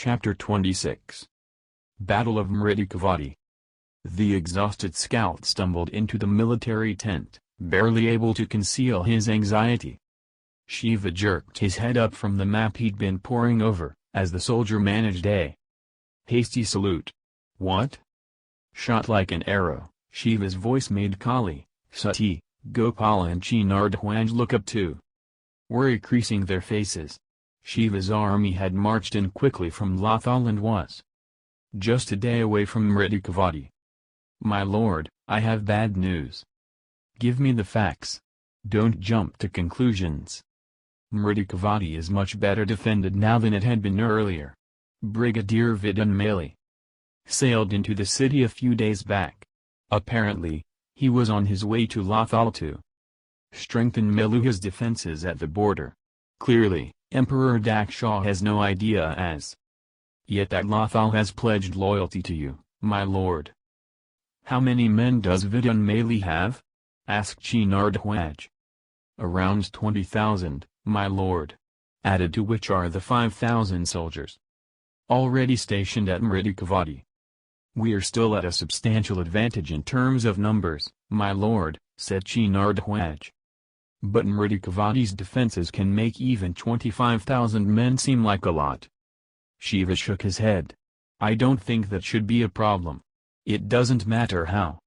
Chapter 26 Battle of Mridikavati. The exhausted scout stumbled into the military tent, barely able to conceal his anxiety. Shiva jerked his head up from the map he'd been poring over, as the soldier managed a hasty salute. What? Shot like an arrow, Shiva's voice made Kali, Sati, Gopala and Chinardhwaj look up too, worry creasing their faces. Shiva's army had marched in quickly from Lothal and was just a day away from Mridikavati. My lord, I have bad news. Give me the facts. Don't jump to conclusions. Mridikavati is much better defended now than it had been earlier. Brigadier Vidunmali sailed into the city a few days back. Apparently, he was on his way to Lothal to strengthen Meluha's defenses at the border. Clearly, Emperor Dakshaw has no idea as yet that Lothal has pledged loyalty to you, my lord. How many men does Vidunmali have? Asked Chinardhwaj. Around 20,000, my lord. Added to which are the 5,000 soldiers already stationed at Mridikavati. We are still at a substantial advantage in terms of numbers, my lord, said Chinardhwaj. But Mridikavati's defenses can make even 25,000 men seem like a lot. Shiva shook his head. I don't think that should be a problem. It doesn't matter how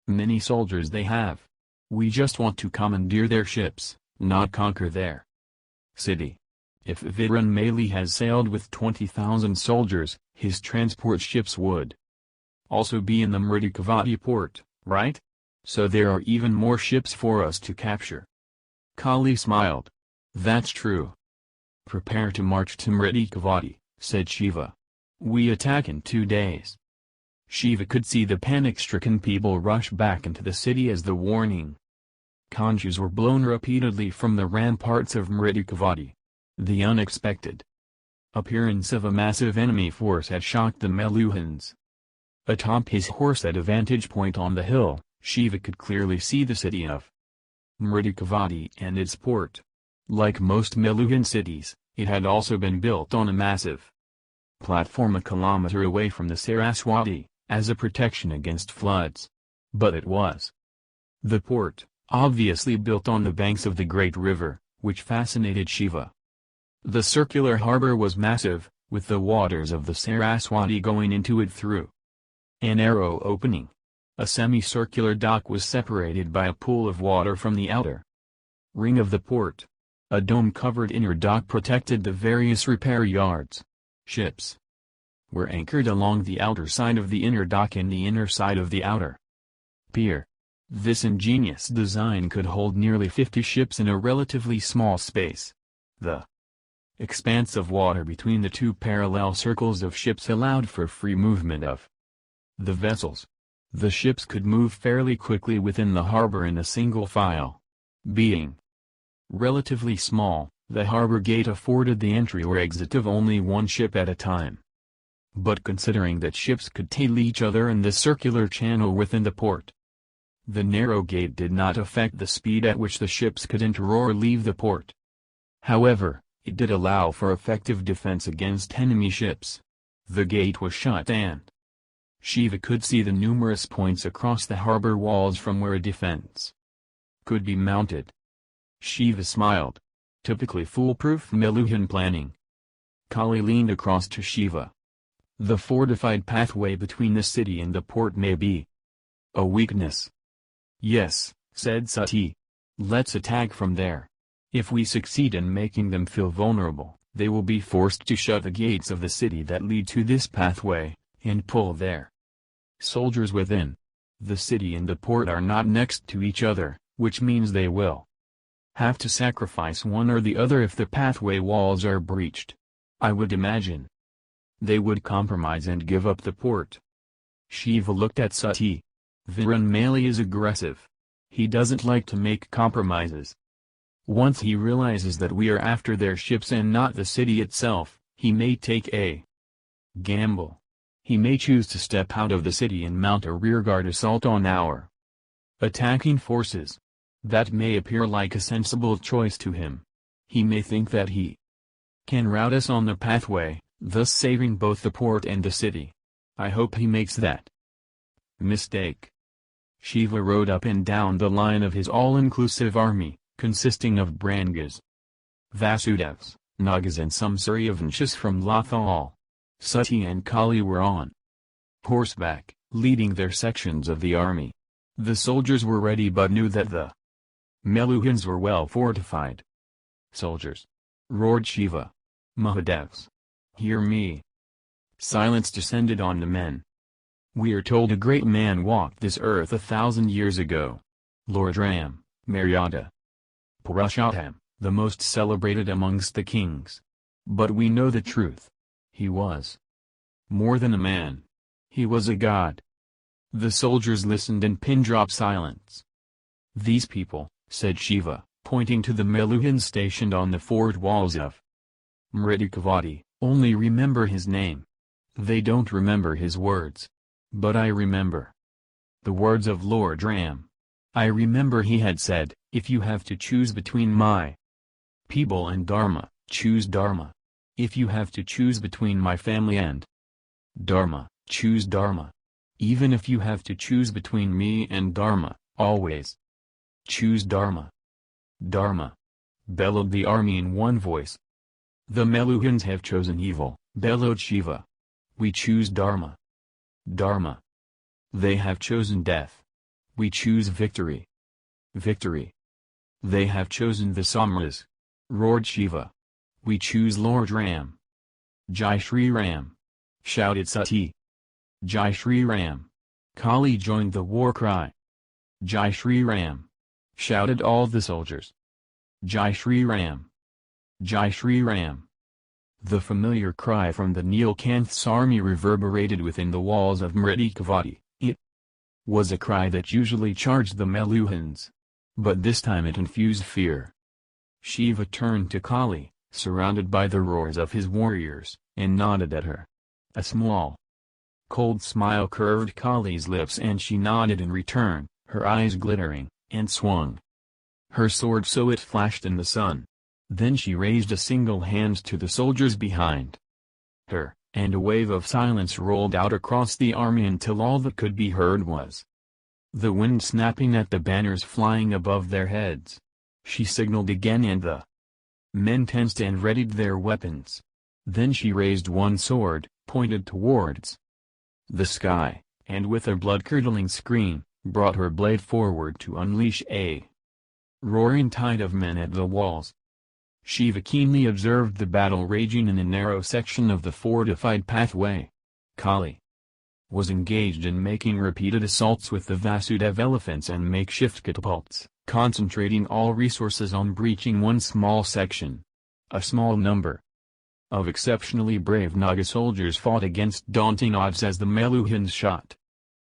many soldiers they have. We just want to commandeer their ships, not conquer their city. If Vidunmali has sailed with 20,000 soldiers, his transport ships would also be in the Mridikavati port, right? So there are even more ships for us to capture. Kali smiled. That's true. Prepare to march to Mridikavati, said Shiva. We attack in 2 days. Shiva could see the panic-stricken people rush back into the city as the warning conjures were blown repeatedly from the ramparts of Mridikavati. The unexpected appearance of a massive enemy force had shocked the Meluhans. Atop his horse at a vantage point on the hill, Shiva could clearly see the city of Mridikavati and its port. Like most Meluhan cities, it had also been built on a massive platform a kilometer away from the Saraswati, as a protection against floods. But it was the port, obviously built on the banks of the great river, which fascinated Shiva. The circular harbor was massive, with the waters of the Saraswati going into it through a narrow opening. A semicircular dock was separated by a pool of water from the outer ring of the port. A dome-covered inner dock protected the various repair yards. Ships were anchored along the outer side of the inner dock and the inner side of the outer pier. This ingenious design could hold nearly 50 ships in a relatively small space. The expanse of water between the two parallel circles of ships allowed for free movement of the vessels. The ships could move fairly quickly within the harbor in a single file. Being relatively small, the harbor gate afforded the entry or exit of only one ship at a time. But considering that ships could tail each other in the circular channel within the port, the narrow gate did not affect the speed at which the ships could enter or leave the port. However, it did allow for effective defense against enemy ships. The gate was shut and Shiva could see the numerous points across the harbor walls from where a defense could be mounted. Shiva smiled. Typically foolproof Meluhan planning. Kali leaned across to Shiva. The fortified pathway between the city and the port may be a weakness. Yes, said Sati. Let's attack from there. If we succeed in making them feel vulnerable, they will be forced to shut the gates of the city that lead to this pathway, and pull their soldiers within. The city and the port are not next to each other, which means they will have to sacrifice one or the other if the pathway walls are breached. I would imagine they would compromise and give up the port. Shiva looked at Sati. Vidunmali is aggressive. He doesn't like to make compromises. Once he realizes that we are after their ships and not the city itself, he may take a gamble. He may choose to step out of the city and mount a rearguard assault on our attacking forces. That may appear like a sensible choice to him. He may think that he can rout us on the pathway, thus saving both the port and the city. I hope he makes that mistake. Shiva rode up and down the line of his all-inclusive army, consisting of Brangas, Vasudevs, Nagas and some Suryavanshas from Lothal. Sati and Kali were on horseback, leading their sections of the army. The soldiers were ready but knew that the Meluhans were well fortified. "Soldiers," roared Shiva, "Mahadevs, hear me." Silence descended on the men. "We are told a great man walked this earth 1,000 years ago. Lord Ram, Maryada Purushottam, the most celebrated amongst the kings. But we know the truth. He was more than a man. He was a god." The soldiers listened in pin-drop silence. "These people," said Shiva, pointing to the Meluhans stationed on the fort walls of Mridikavati, "only remember his name. They don't remember his words. But I remember the words of Lord Ram. I remember he had said, if you have to choose between my people and Dharma, choose Dharma. If you have to choose between my family and Dharma, choose Dharma. Even if you have to choose between me and Dharma, always choose Dharma. Dharma," bellowed the army in one voice. "The Meluhans have chosen evil," bellowed Shiva. "We choose Dharma. Dharma. They have chosen death. We choose victory. Victory. They have chosen the Samras," roared Shiva. "We choose Lord Ram. Jai Shri Ram," shouted Sati. "Jai Shri Ram." Kali joined the war cry. "Jai Shri Ram," shouted all the soldiers. "Jai Shri Ram. Jai Shri Ram." The familiar cry from the Neelkanth's army reverberated within the walls of Mridikavati. It was a cry that usually charged the Meluhans. But this time it infused fear. Shiva turned to Kali, surrounded by the roars of his warriors, and nodded at her. A small, cold smile curved Kali's lips and she nodded in return, her eyes glittering, and swung her sword so it flashed in the sun. Then she raised a single hand to the soldiers behind her, and a wave of silence rolled out across the army until all that could be heard was the wind snapping at the banners flying above their heads. She signaled again and the men tensed and readied their weapons. Then she raised one sword, pointed towards the sky, and with a blood-curdling scream, brought her blade forward to unleash a roaring tide of men at the walls. Shiva keenly observed the battle raging in a narrow section of the fortified pathway. Kali was engaged in making repeated assaults with the Vasudev elephants and makeshift catapults, concentrating all resources on breaching one small section. A small number of exceptionally brave Naga soldiers fought against daunting odds as the Meluhans shot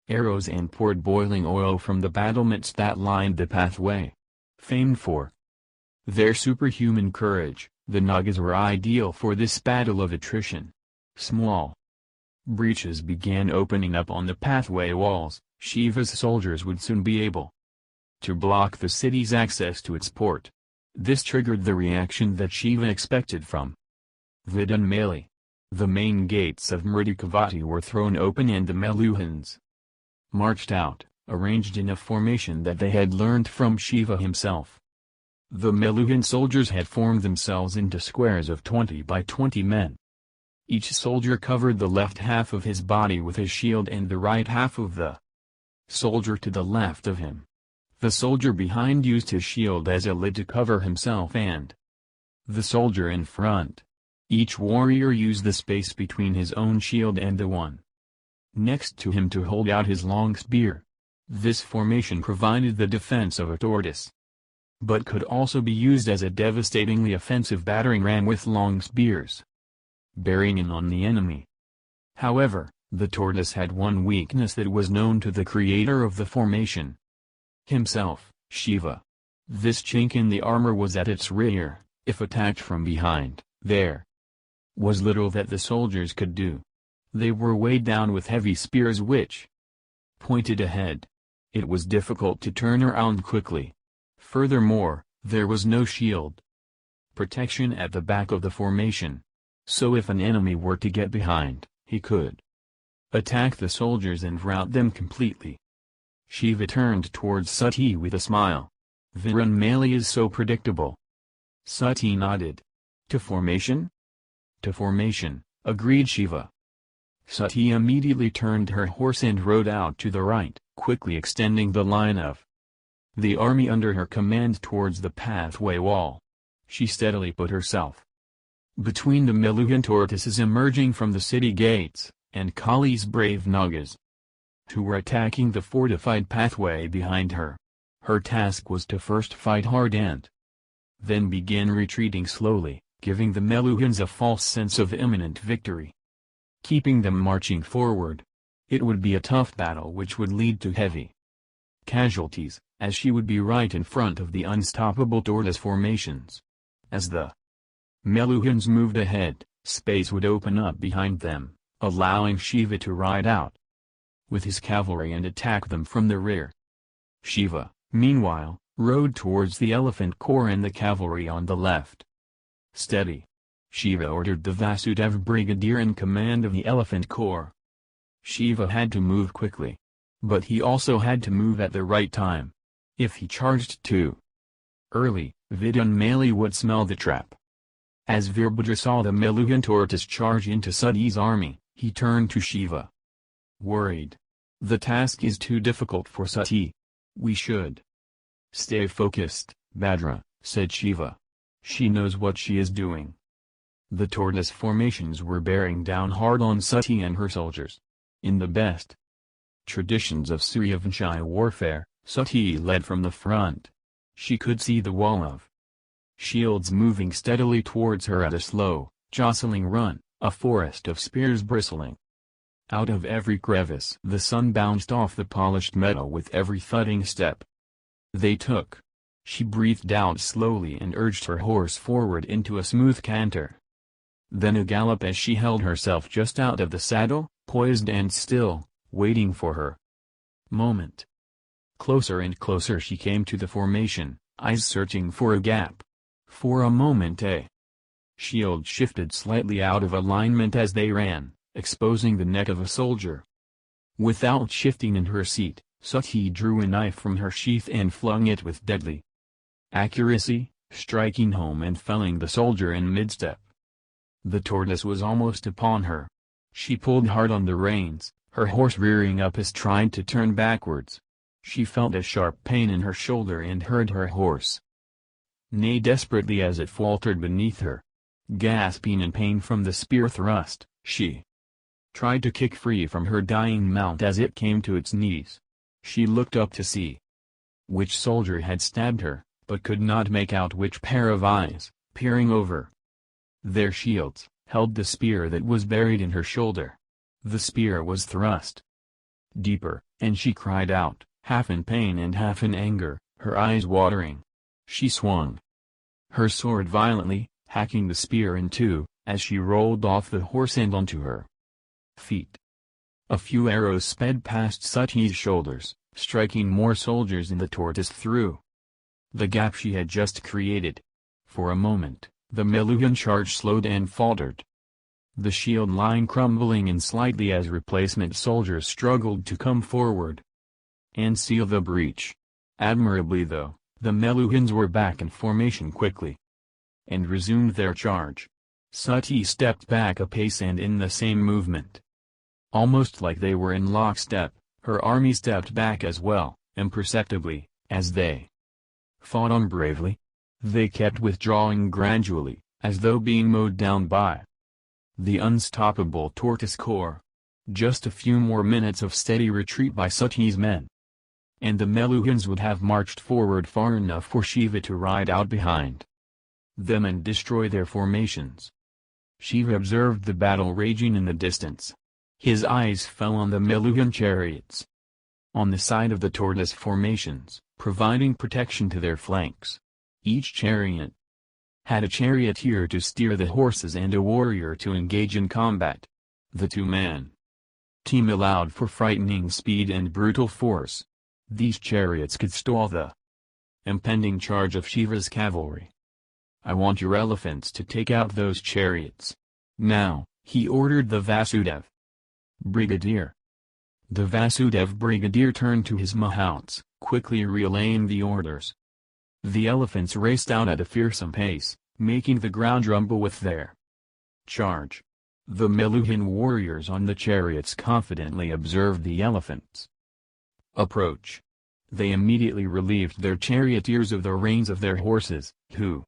arrows and poured boiling oil from the battlements that lined the pathway. Famed for their superhuman courage, the Nagas were ideal for this battle of attrition. Small breaches began opening up on the pathway walls. Shiva's soldiers would soon be able to block the city's access to its port. This triggered the reaction that Shiva expected from Vidunmali. The main gates of Mridikavati were thrown open and the Meluhans marched out, arranged in a formation that they had learned from Shiva himself. The Meluhan soldiers had formed themselves into squares of 20 by 20 men. Each soldier covered the left half of his body with his shield and the right half of the soldier to the left of him. The soldier behind used his shield as a lid to cover himself and the soldier in front. Each warrior used the space between his own shield and the one next to him to hold out his long spear. This formation provided the defense of a tortoise, but could also be used as a devastatingly offensive battering ram with long spears, bearing in on the enemy. However, the tortoise had one weakness that was known to the creator of the formation himself, Shiva. This chink in the armor was at its rear. If attacked from behind, there was little that the soldiers could do. They were weighed down with heavy spears which pointed ahead. It was difficult to turn around quickly. Furthermore, there was no shield protection at the back of the formation. so if an enemy were to get behind, he could attack the soldiers and rout them completely. Shiva turned towards Sati with a smile. Virunmali is so predictable. Sati nodded. To formation? To formation, agreed Shiva. Sati immediately turned her horse and rode out to the right, quickly extending the line of the army under her command towards the pathway wall. She steadily put herself between the Meluhan tortoises emerging from the city gates, and Kali's brave Nagas, who were attacking the fortified pathway behind her. Her task was to first fight hard and then begin retreating slowly, giving the Meluhans a false sense of imminent victory, keeping them marching forward. It would be a tough battle which would lead to heavy casualties, as she would be right in front of the unstoppable tortoise formations. As the Meluhans moved ahead, space would open up behind them, allowing Shiva to ride out with his cavalry and attack them from the rear. Shiva, meanwhile, rode towards the elephant corps and the cavalry on the left. Steady! Shiva ordered the Vasudev brigadier in command of the elephant corps. Shiva had to move quickly. But he also had to move at the right time. If he charged too early, Virunmali would smell the trap. As Virabhadra saw the Meluhan tortoise charge into Sati's army, he turned to Shiva. Worried. The task is too difficult for Sati. We should stay focused, Bhadra, said Shiva. She knows what she is doing. The tortoise formations were bearing down hard on Sati and her soldiers. In the best traditions of Suryavanshi warfare, Sati led from the front. She could see the wall of shields moving steadily towards her at a slow, jostling run, a forest of spears bristling. Out of every crevice the sun bounced off the polished metal with every thudding step they took. She breathed out slowly and urged her horse forward into a smooth canter. Then a gallop as she held herself just out of the saddle, poised and still, waiting for her moment. Closer and closer she came to the formation, eyes searching for a gap. For a moment a shield shifted slightly out of alignment as they ran, exposing the neck of a soldier. Without shifting in her seat, Sati drew a knife from her sheath and flung it with deadly accuracy, striking home and felling the soldier in mid-step. The tortoise was almost upon her. She pulled hard on the reins, her horse rearing up as tried to turn backwards. She felt a sharp pain in her shoulder and heard her horse neigh desperately as it faltered beneath her. Gasping in pain from the spear thrust, she tried to kick free from her dying mount as it came to its knees. She looked up to see which soldier had stabbed her, but could not make out which pair of eyes, peering over their shields, held the spear that was buried in her shoulder. The spear was thrust deeper, and she cried out, half in pain and half in anger, her eyes watering. She swung her sword violently, hacking the spear in two, as she rolled off the horse and onto her feet. A few arrows sped past Sati's shoulders, striking more soldiers in the tortoise through the gap she had just created. For a moment, the Meluhan charge slowed and faltered, the shield line crumbling in slightly as replacement soldiers struggled to come forward and seal the breach. Admirably though, the Meluhans were back in formation quickly and resumed their charge. Sati stepped back a pace and in the same movement, almost like they were in lockstep, her army stepped back as well, imperceptibly, as they fought on bravely. They kept withdrawing gradually, as though being mowed down by the unstoppable tortoise corps. Just a few more minutes of steady retreat by Sati's men, and the Meluhans would have marched forward far enough for Shiva to ride out behind them and destroy their formations. Shiva observed the battle raging in the distance. His eyes fell on the Meluhan chariots on the side of the tortoise formations, providing protection to their flanks. Each chariot had a charioteer to steer the horses and a warrior to engage in combat. The two-man team allowed for frightening speed and brutal force. These chariots could stall the impending charge of Shiva's cavalry. I want your elephants to take out those chariots, Now, he ordered the Vasudev Brigadier. The Vasudev Brigadier turned to his mahouts, quickly relaying the orders. The elephants raced out at a fearsome pace, making the ground rumble with their charge. The Meluhan warriors on the chariots confidently observed the elephants' approach. They immediately relieved their charioteers of the reins of their horses, who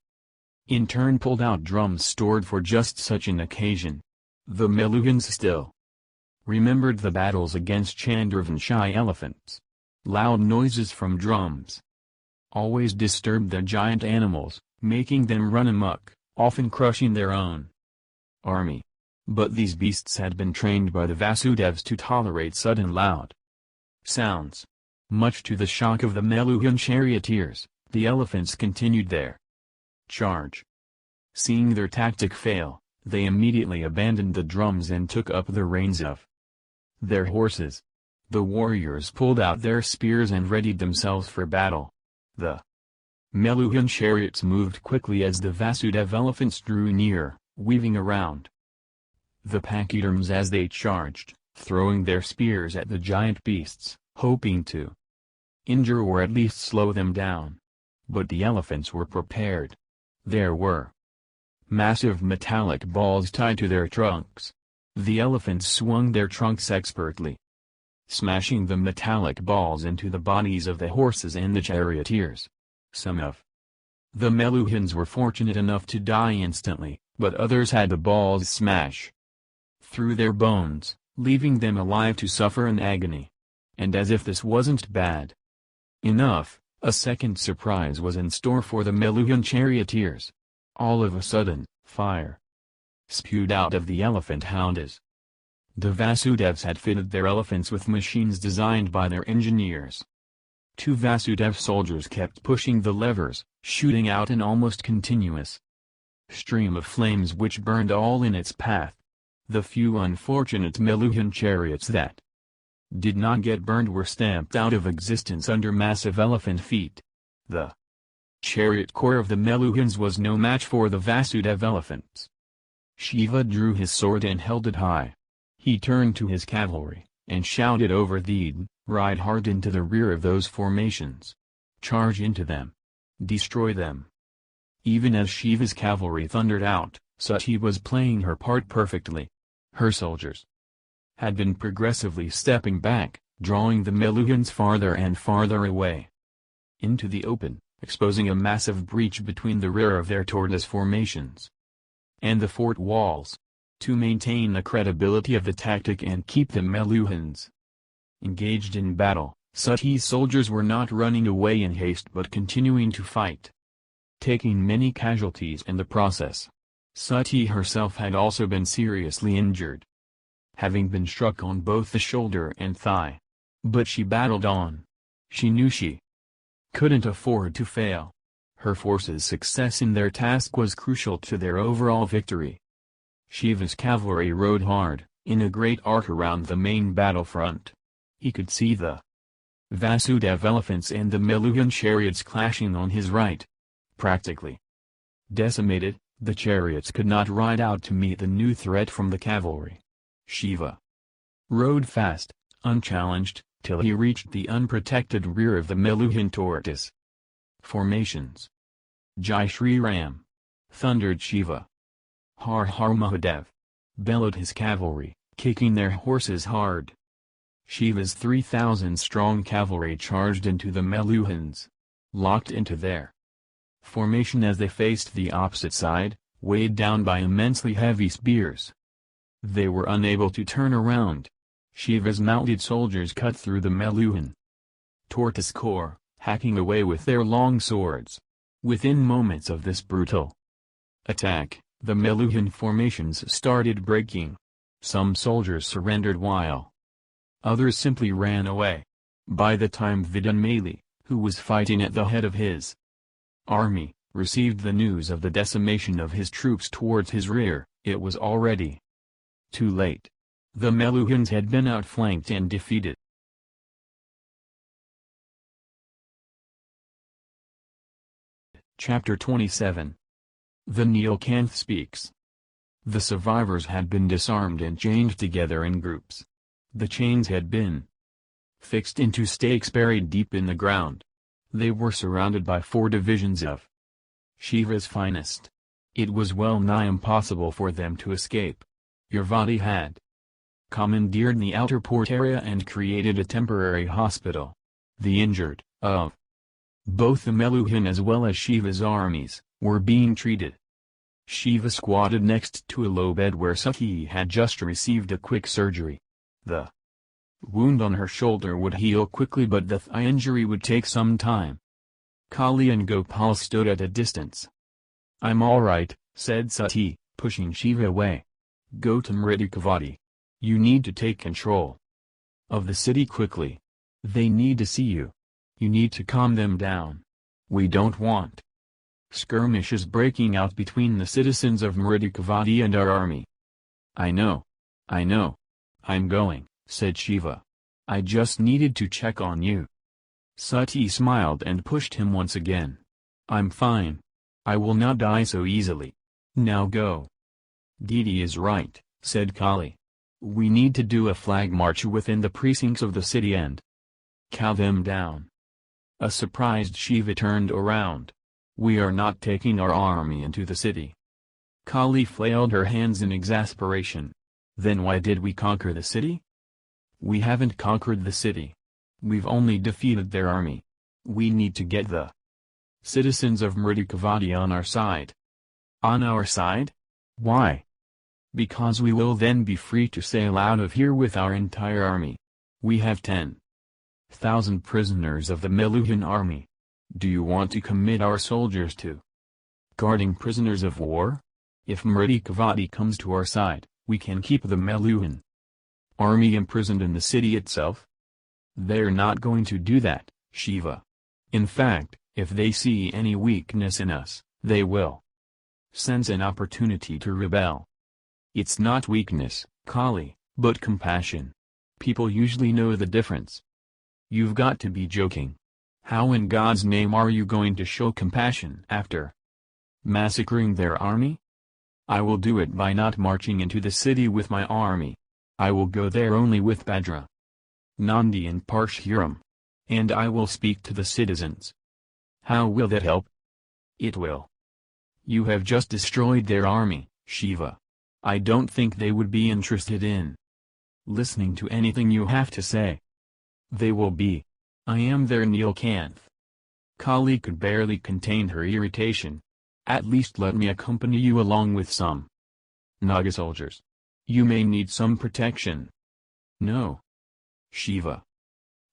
in turn pulled out drums stored for just such an occasion. The Meluhans still remembered the battles against Chandravanshi elephants. Loud noises from drums always disturbed the giant animals, making them run amok, often crushing their own army. But these beasts had been trained by the Vasudevs to tolerate sudden loud sounds. Much to the shock of the Meluhan charioteers, the elephants continued their charge. Seeing their tactic fail, they immediately abandoned the drums and took up the reins of their horses. The warriors pulled out their spears and readied themselves for battle. The Meluhan chariots moved quickly as the Vasudev elephants drew near, weaving around the pachyderms as they charged, throwing their spears at the giant beasts, hoping to injure or at least slow them down. But the elephants were prepared. There were massive metallic balls tied to their trunks. The elephants swung their trunks expertly, smashing the metallic balls into the bodies of the horses and the charioteers. Some of the Meluhans were fortunate enough to die instantly, but others had the balls smash through their bones, leaving them alive to suffer in agony. And as if this wasn't bad enough, a second surprise was in store for the Meluhan charioteers. All of a sudden, fire spewed out of the elephant hounds. The Vasudevs had fitted their elephants with machines designed by their engineers. Two Vasudev soldiers kept pushing the levers, shooting out an almost continuous stream of flames which burned all in its path. The few unfortunate Meluhan chariots that did not get burned were stamped out of existence under massive elephant feet. The chariot corps of the Meluhans was no match for the Vasudev elephants. Shiva drew his sword and held it high. He turned to his cavalry, and shouted over them, "Ride hard into the rear of those formations. Charge into them. Destroy them." Even as Shiva's cavalry thundered out, Sati was playing her part perfectly. Her soldiers had been progressively stepping back, drawing the Meluhans farther and farther away into the open, exposing a massive breach between the rear of their tortoise formations and the fort walls. To maintain the credibility of the tactic and keep the Meluhans engaged in battle, Sati's soldiers were not running away in haste but continuing to fight, taking many casualties in the process. Sati herself had also been seriously injured, having been struck on both the shoulder and thigh. But she battled on. She knew she couldn't afford to fail. Her forces' success in their task was crucial to their overall victory. Shiva's cavalry rode hard, in a great arc around the main battlefront. He could see the Vasudev elephants and the Meluhan chariots clashing on his right. Practically decimated, the chariots could not ride out to meet the new threat from the cavalry. Shiva rode fast, unchallenged, till he reached the unprotected rear of the Meluhan tortoise formations. "Jai Shri Ram!" thundered Shiva. "Har Har Mahadev!" bellowed his cavalry, kicking their horses hard. Shiva's 3,000-strong cavalry charged into the Meluhans, locked into their formation as they faced the opposite side, weighed down by immensely heavy spears. They were unable to turn around. Shiva's mounted soldiers cut through the Meluhan tortoise corps, hacking away with their long swords. Within moments of this brutal attack, the Meluhan formations started breaking. Some soldiers surrendered while others simply ran away. By the time Vidyanmali, who was fighting at the head of his army, received the news of the decimation of his troops towards his rear, it was already too late. The Meluhans had been outflanked and defeated. Chapter 27. The Nilkanth speaks. The survivors had been disarmed and chained together in groups. The chains had been fixed into stakes buried deep in the ground. They were surrounded by 4 divisions of Shiva's finest. It was well nigh impossible for them to escape. Irvadi had commandeered the outer port area and created a temporary hospital. The injured, of both the Meluhan as well as Shiva's armies, were being treated. Shiva squatted next to a low bed where Sati had just received a quick surgery. The wound on her shoulder would heal quickly, but the thigh injury would take some time. Kali and Gopal stood at a distance. "I'm alright," said Sati, pushing Shiva away. "Go to Mridikavati. You need to take control of the city quickly. They need to see you. You need to calm them down. We don't want skirmishes breaking out between the citizens of Mridikavati and our army." I know. I'm going," said Shiva. "I just needed to check on you." Sati smiled and pushed him once again. "I'm fine. I will not die so easily. Now go." "Didi is right," said Kali. "We need to do a flag march within the precincts of the city and cow them down." A surprised Shiva turned around. "We are not taking our army into the city." Kali flailed her hands in exasperation. "Then why did we conquer the city?" "We haven't conquered the city. We've only defeated their army. We need to get the citizens of Mridikavati on our side." "On our side? Why?" "Because we will then be free to sail out of here with our entire army. We have 10,000 prisoners of the Meluhan army. Do you want to commit our soldiers to guarding prisoners of war? If Mridikavati comes to our side, we can keep the Meluhan army imprisoned in the city itself." "They're not going to do that, Shiva. In fact, if they see any weakness in us, they will sense an opportunity to rebel." "It's not weakness, Kali, but compassion. People usually know the difference." "You've got to be joking. How in God's name are you going to show compassion after massacring their army?" "I will do it by not marching into the city with my army. I will go there only with Bhadra, Nandi and Parshuram. And I will speak to the citizens." "How will that help?" "It will. You have just destroyed their army, Shiva. I don't think they would be interested in listening to anything you have to say." "They will be. I am their Neelkanth." Kali could barely contain her irritation. "At least let me accompany you along with some Naga soldiers. You may need some protection." "No. Shiva.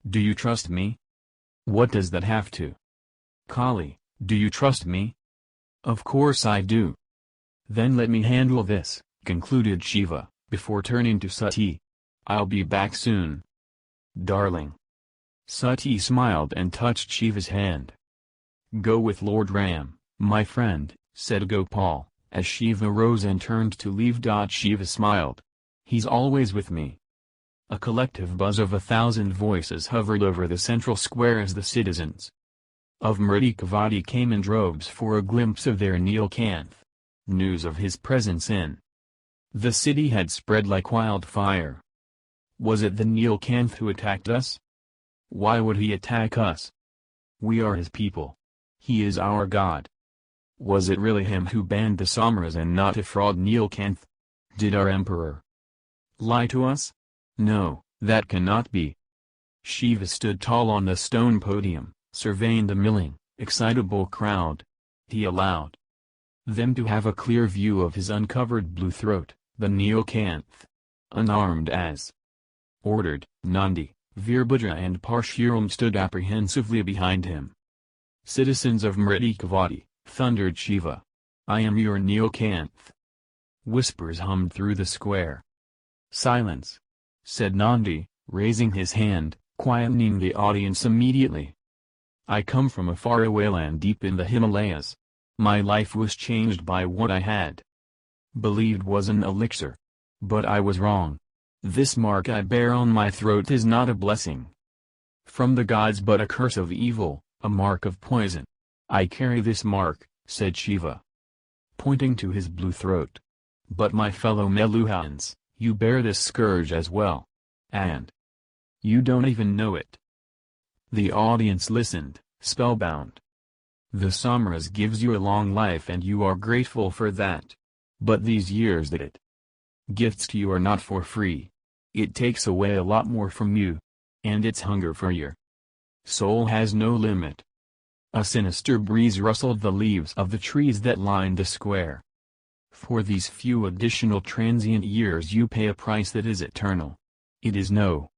Do you trust me?" "What does that have to?" "Kali, do you trust me?" "Of course I do." "Then let me handle this," concluded Shiva, before turning to Sati. "I'll be back soon, darling." Sati smiled and touched Shiva's hand. "Go with Lord Ram, my friend," said Gopal, as Shiva rose and turned to leave. Shiva smiled. "He's always with me." A collective buzz of 1,000 voices hovered over the central square as the citizens of Mridikavati came in droves for a glimpse of their Neelkanth. News of his presence in the city had spread like wildfire. Was it the Neelkanth who attacked us? Why would he attack us? We are his people. He is our god. Was it really him who banned the Samras and not a fraud Neelkanth? Did our emperor lie to us? No, that cannot be. Shiva stood tall on the stone podium, surveying the milling, excitable crowd. He allowed them to have a clear view of his uncovered blue throat, the Neelkanth. Unarmed as ordered, Nandi, Veerbhadra and Parshuram stood apprehensively behind him. "Citizens of Mridikavati," thundered Shiva. "I am your Neelkanth." Whispers hummed through the square. "Silence," said Nandi, raising his hand, quietening the audience immediately. "I come from a faraway land deep in the Himalayas. My life was changed by what I had believed was an elixir. But I was wrong. This mark I bear on my throat is not a blessing from the gods but a curse of evil, a mark of poison. I carry this mark," said Shiva, pointing to his blue throat. But my fellow Meluhans, you bear this scourge as well. And you don't even know it. The audience listened, spellbound. The Samras gives you a long life and you are grateful for that. But these years that it gifts to you are not for free. It takes away a lot more from you. And its hunger for your soul has no limit. A sinister breeze rustled the leaves of the trees that lined the square. For these few additional transient years you pay a price that is eternal. It is no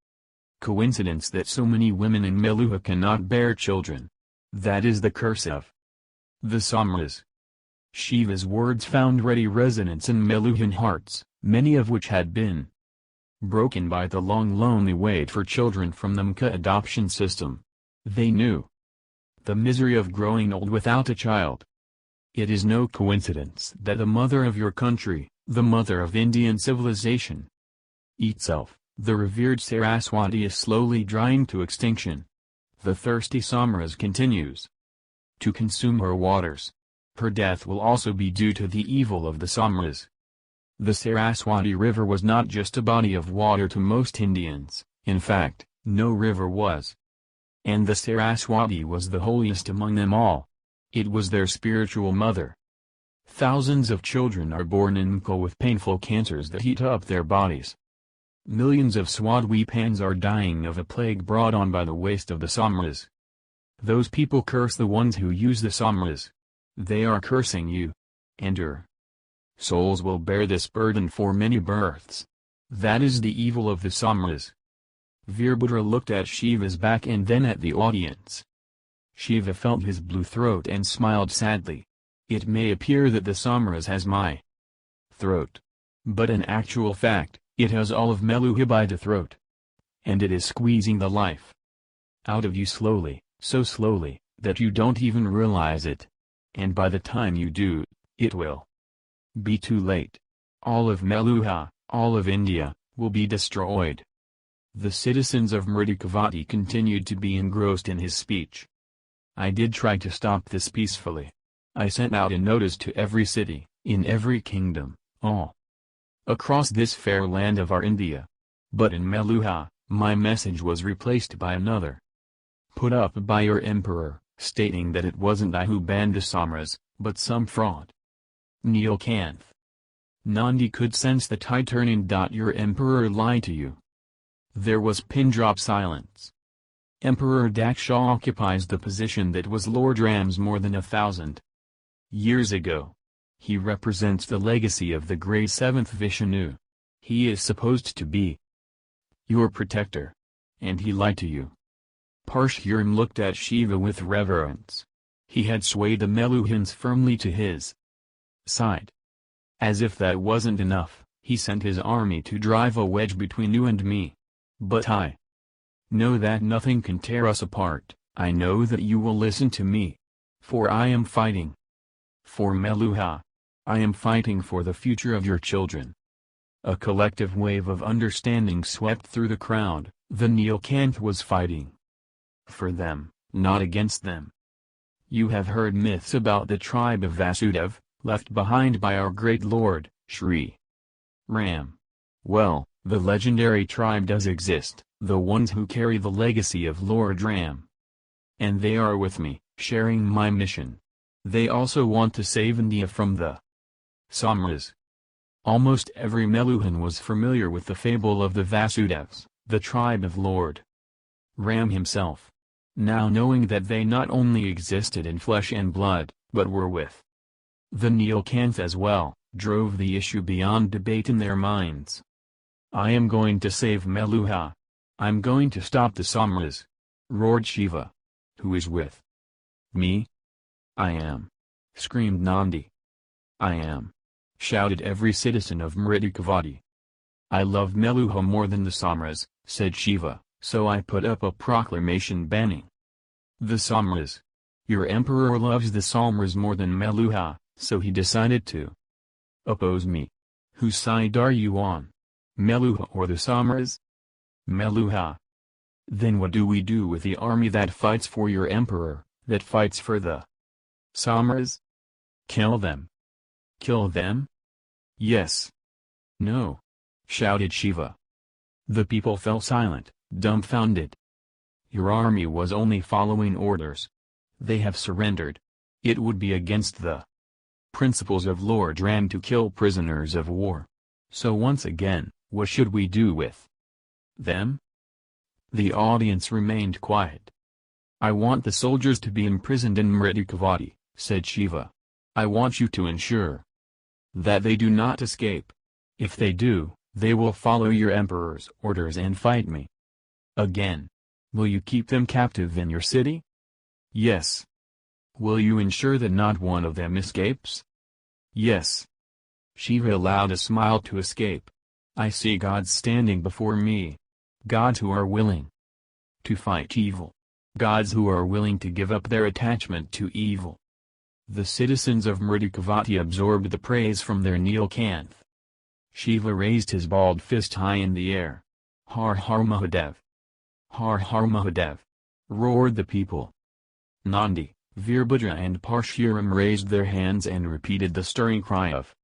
coincidence that so many women in Meluha cannot bear children. That is the curse of the Samras. Shiva's words found ready resonance in Meluhan hearts, many of which had been broken by the long lonely wait for children from the Mka adoption system. They knew the misery of growing old without a child. It is no coincidence that the mother of your country, the mother of Indian civilization itself, the revered Saraswati, is slowly drying to extinction. The thirsty Samras continues to consume her waters. Her death will also be due to the evil of the Samras. The Saraswati River was not just a body of water to most Indians, in fact, no river was. And the Saraswati was the holiest among them all. It was their spiritual mother. Thousands of children are born in Mka with painful cancers that eat up their bodies. Millions of Swadweepans are dying of a plague brought on by the waste of the Samras. Those people curse the ones who use the Samras. They are cursing you. And your souls will bear this burden for many births. That is the evil of the Samras. Veerputra looked at Shiva's back and then at the audience. Shiva felt his blue throat and smiled sadly. It may appear that the Samras has my throat. But in actual fact, it has all of Meluha by the throat. And it is squeezing the life out of you slowly, so slowly, that you don't even realize it. And by the time you do, it will be too late. All of Meluha, all of India, will be destroyed. The citizens of Mridikavati continued to be engrossed in his speech. I did try to stop this peacefully. I sent out a notice to every city, in every kingdom, all across this fair land of our India. But in Meluha, my message was replaced by another, put up by your emperor, stating that it wasn't I who banned the Samras, but some fraud. Neelkanth. Nandi could sense the tide turning. Your emperor lied to you. There was pin-drop silence. Emperor Daksha occupies the position that was Lord Ram's more than 1,000 years ago. He represents the legacy of the great seventh Vishnu. He is supposed to be your protector. And he lied to you. Parshuram looked at Shiva with reverence. He had swayed the Meluhans firmly to his side. As if that wasn't enough, he sent his army to drive a wedge between you and me. But I know that nothing can tear us apart. I know that you will listen to me. For I am fighting for Meluha. I am fighting for the future of your children. A collective wave of understanding swept through the crowd. The Neelkanth was fighting for them, not against them. You have heard myths about the tribe of Vasudev, left behind by our great Lord, Shri Ram. Well, the legendary tribe does exist, the ones who carry the legacy of Lord Ram. And they are with me, sharing my mission. They also want to save India from the Samras. Almost every Meluhan was familiar with the fable of the Vasudevs, the tribe of Lord Ram himself. Now knowing that they not only existed in flesh and blood, but were with the Neelkanth as well, drove the issue beyond debate in their minds. I am going to save Meluha. I'm going to stop the Samras, roared Shiva. Who is with me? I am, screamed Nandi. I am, shouted every citizen of Mridikavati. I love Meluha more than the Samras, said Shiva, so I put up a proclamation banning the Samras. Your emperor loves the Samras more than Meluha, so he decided to oppose me. Whose side are you on? Meluha or the Samras? Meluha. Then what do we do with the army that fights for your emperor, that fights for the Samras? Kill them. Kill them? Yes. No. Shouted Shiva. The people fell silent, dumbfounded. Your army was only following orders. They have surrendered. It would be against the principles of Lord Ram to kill prisoners of war. So once again, what should we do with them? The audience remained quiet. I want the soldiers to be imprisoned in Mridikavati, said Shiva. I want you to ensure that they do not escape. If they do, they will follow your emperor's orders and fight me. Again. Will you keep them captive in your city? Yes. Will you ensure that not one of them escapes? Yes. Shiva allowed a smile to escape. I see gods standing before me. Gods who are willing to fight evil. Gods who are willing to give up their attachment to evil. The citizens of Mridikavati absorbed the praise from their Neelkanth. Shiva raised his bald fist high in the air. Har Har Mahadev! Har Har Mahadev! Roared the people. Nandi, Veerabhadra and Parshuram raised their hands and repeated the stirring cry of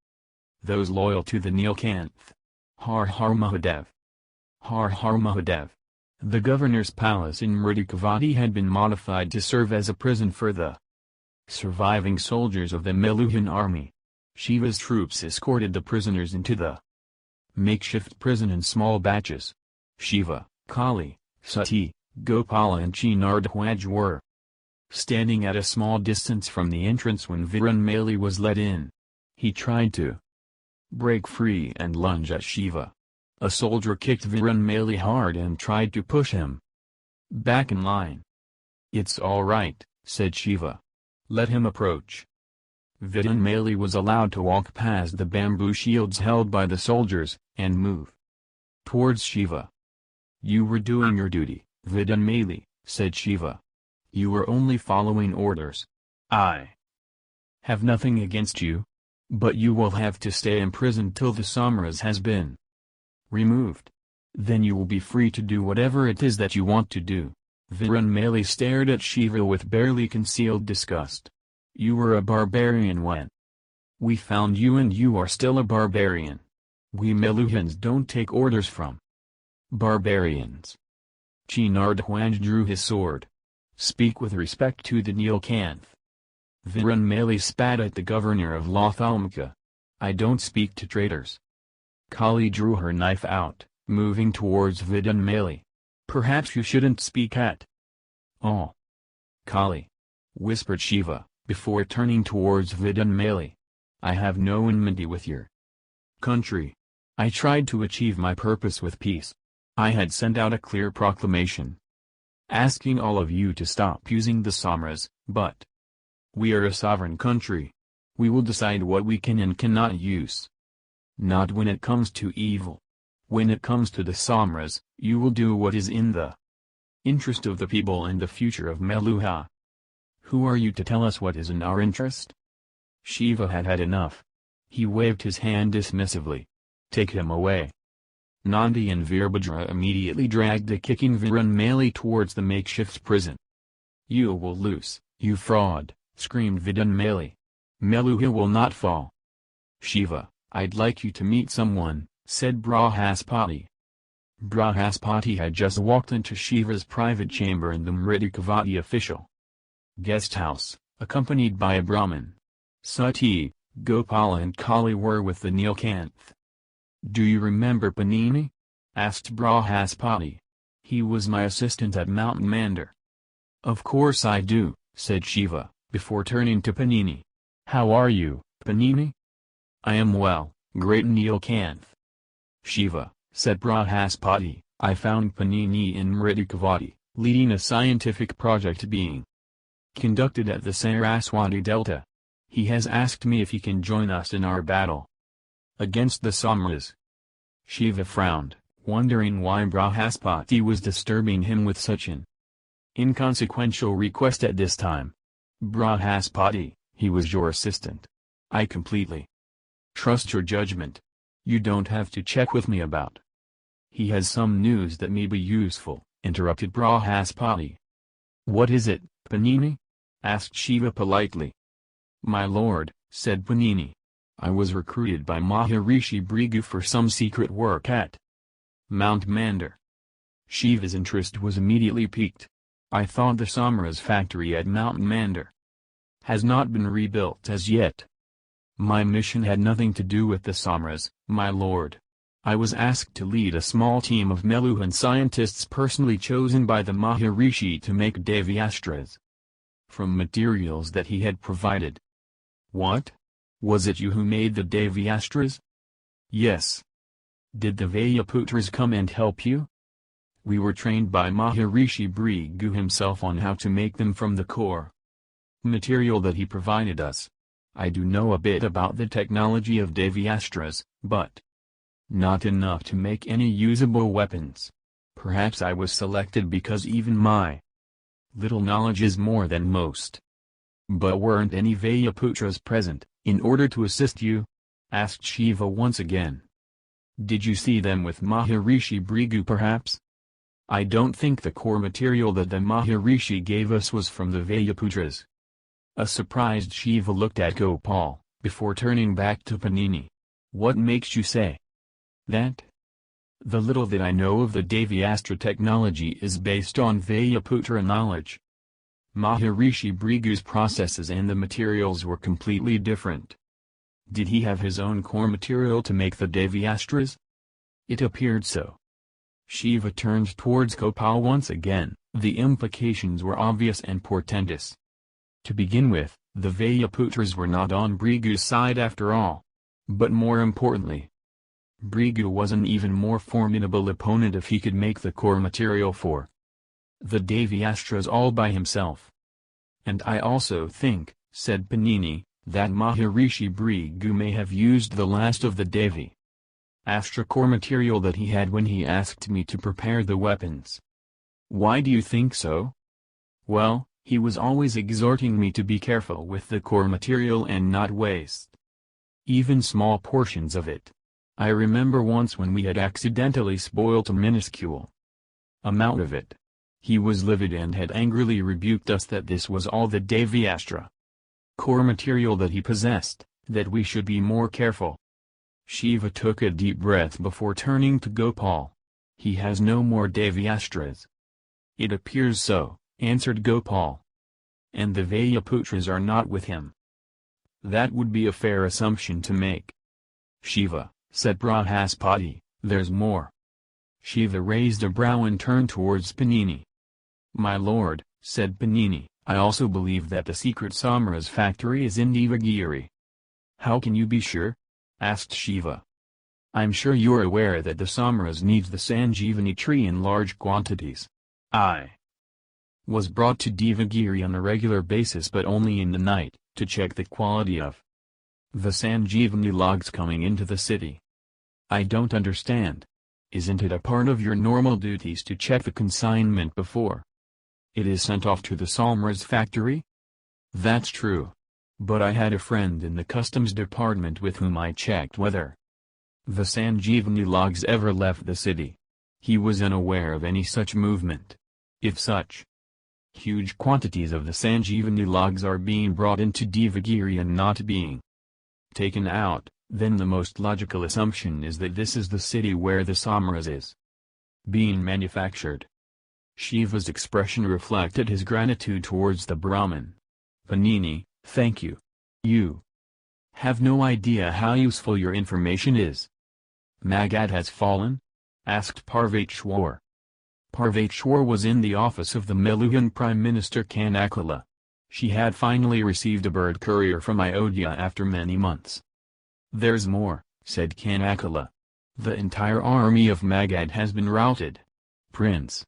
those loyal to the Neelkanth. Har Har Mahadev! Har Har Mahadev! The governor's palace in Mridikavati had been modified to serve as a prison for the surviving soldiers of the Meluhan army. Shiva's troops escorted the prisoners into the makeshift prison in small batches. Shiva, Kali, Sati, Gopala and Chinardhwaj were standing at a small distance from the entrance when Virunmali was let in. He tried to break free and lunge at Shiva. A soldier kicked Virunmali hard and tried to push him back in line. It's all right, said Shiva. Let him approach. Virunmali was allowed to walk past the bamboo shields held by the soldiers, and move towards Shiva. You were doing your duty, Virunmali, said Shiva. You were only following orders. I have nothing against you. But you will have to stay imprisoned till the Samras has been removed. Then you will be free to do whatever it is that you want to do. Virunmali stared at Shiva with barely concealed disgust. You were a barbarian when we found you, and you are still a barbarian. We Meluhans don't take orders from barbarians. Chinardhwaj drew his sword. Speak with respect to the Neelkanth. Virunmali spat at the governor of Lothalmaka. I don't speak to traitors. Kali drew her knife out, moving towards Virunmali. Perhaps you shouldn't speak at all. Kali, whispered Shiva, before turning towards Virunmali. I have no enmity with your country. I tried to achieve my purpose with peace. I had sent out a clear proclamation asking all of you to stop using the Samras, but we are a sovereign country. We will decide what we can and cannot use. Not when it comes to evil. When it comes to the Samras, you will do what is in the interest of the people and the future of Meluha. Who are you to tell us what is in our interest? Shiva had had enough. He waved his hand dismissively. Take him away. Nandi and Veerabhadra immediately dragged the kicking Virunmali towards the makeshift prison. You will lose, you fraud, screamed Virunmali. Meluha will not fall. Shiva, I'd like you to meet someone, said Brahaspati. Brahaspati had just walked into Shiva's private chamber in the Mridikavati official guest house, accompanied by a Brahmin. Sati, Gopala and Kali were with the Neelkanth. Do you remember Panini? Asked Brahaspati. He was my assistant at Mountain Mandar. Of course I do, said Shiva, before turning to Panini. How are you, Panini? I am well, great Neelkanth. Shiva, said Brahaspati, I found Panini in Mridikavati, leading a scientific project being conducted at the Saraswati Delta. He has asked me if he can join us in our battle against the Samras. Shiva frowned, wondering why Brahaspati was disturbing him with such an inconsequential request at this time. Brahaspati, he was your assistant. I completely trust your judgment. You don't have to check with me about. He has some news that may be useful, interrupted Brahaspati. What is it, Panini? Asked Shiva politely. My lord, said Panini. I was recruited by Maharishi Brigu for some secret work at Mount Mandar. Shiva's interest was immediately piqued. I thought the Samara's factory at Mount Mandar has not been rebuilt as yet. My mission had nothing to do with the Samaras, my lord. I was asked to lead a small team of Meluhan scientists personally chosen by the Maharishi to make Devyastras from materials that he had provided. What? Was it you who made the Devyastras? Yes. Did the Vayuputras come and help you? We were trained by Maharishi Brigu himself on how to make them from the core material that he provided us. I do know a bit about the technology of Devyastras, but not enough to make any usable weapons. Perhaps I was selected because even my little knowledge is more than most. But weren't any Vayuputras present, in order to assist you? Asked Shiva once again. Did you see them with Maharishi Brigu perhaps? I don't think the core material that the Maharishi gave us was from the Vayuputras. A surprised Shiva looked at Gopal, before turning back to Panini. What makes you say that? The little that I know of the Devyastra technology is based on Vayaputra knowledge. Maharishi Brigu's processes and the materials were completely different. Did he have his own core material to make the Devyastras? It appeared so. Shiva turned towards Gopal once again. The implications were obvious and portentous. To begin with, the Vayuputras were not on Brigu's side after all. But more importantly, Brigu was an even more formidable opponent if he could make the core material for the Devyastras all by himself. And I also think, said Panini, that Maharishi Brigu may have used the last of the Devi Astra core material that he had when he asked me to prepare the weapons. Why do you think so? Well, he was always exhorting me to be careful with the core material and not waste even small portions of it. I remember once when we had accidentally spoilt a minuscule amount of it. He was livid and had angrily rebuked us that this was all the Devyastra core material that he possessed, that we should be more careful. Shiva took a deep breath before turning to Gopal. He has no more Devyastras. It appears so, answered Gopal. And the Vayuputras are not with him. That would be a fair assumption to make. Shiva, said Brahaspati, there's more. Shiva raised a brow and turned towards Panini. My lord, said Panini, I also believe that the secret Samara's factory is in Devagiri. How can you be sure? Asked Shiva. I'm sure you're aware that the Samaras needs the Sanjeevani tree in large quantities. I was brought to Devagiri on a regular basis but only in the night, to check the quality of the Sanjeevani logs coming into the city. I don't understand. Isn't it a part of your normal duties to check the consignment before it is sent off to the Samara's factory? That's true. But I had a friend in the customs department with whom I checked whether the Sanjeevani logs ever left the city. He was unaware of any such movement. If such huge quantities of the Sanjeevani logs are being brought into Devagiri and not being taken out, then the most logical assumption is that this is the city where the Samaras is being manufactured. Shiva's expression reflected his gratitude towards the Brahmin. Panini, thank you. You have no idea how useful your information is. Magad has fallen? Asked Parvateshwar. Parvateshwar was in the office of the Meluhan Prime Minister Kanakala. She had finally received a bird courier from Ayodhya after many months. There's more, said Kanakala. The entire army of Magad has been routed. Prince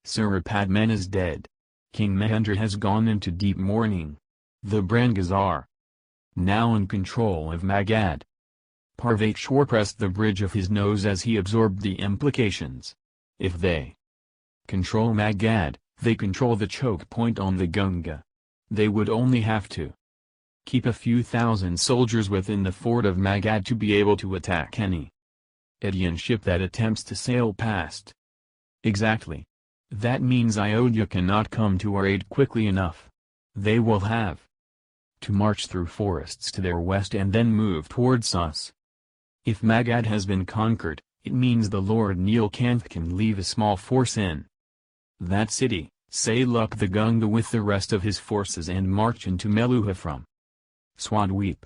Surapadman is dead. King Mahendra has gone into deep mourning. The Brangas are now in control of Magad. Parvateshwar pressed the bridge of his nose as he absorbed the implications. If they control Magad, they control the choke point on the Gunga. They would only have to keep a few thousand soldiers within the fort of Magad to be able to attack any Indian ship that attempts to sail past. Exactly. That means Ayodhya cannot come to our aid quickly enough. They will have to march through forests to their west and then move towards us. If Magad has been conquered, it means the Lord Neelkanth can leave a small force in that city, say Luk the Gunga with the rest of his forces and march into Meluha from Swadweep.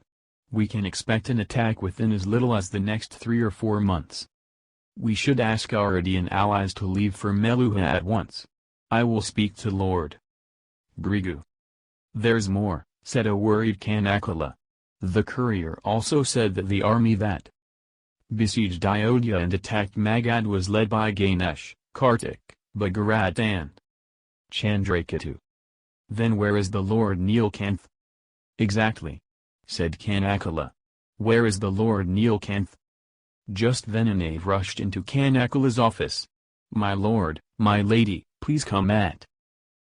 We can expect an attack within as little as the next 3 or 4 months. We should ask our Indian allies to leave for Meluha at once. I will speak to Lord Brigu. There's more, said a worried Kanakala. The courier also said that the army that besieged Ayodhya and attacked Magad was led by Ganesh, Kartik, Bhagat and Chandraketu. Then where is the Lord Neelkanth? Exactly, said Kanakala. Where is the Lord Neelkanth? Just then a knave rushed into Kanakala's office. My lord, my lady, please come at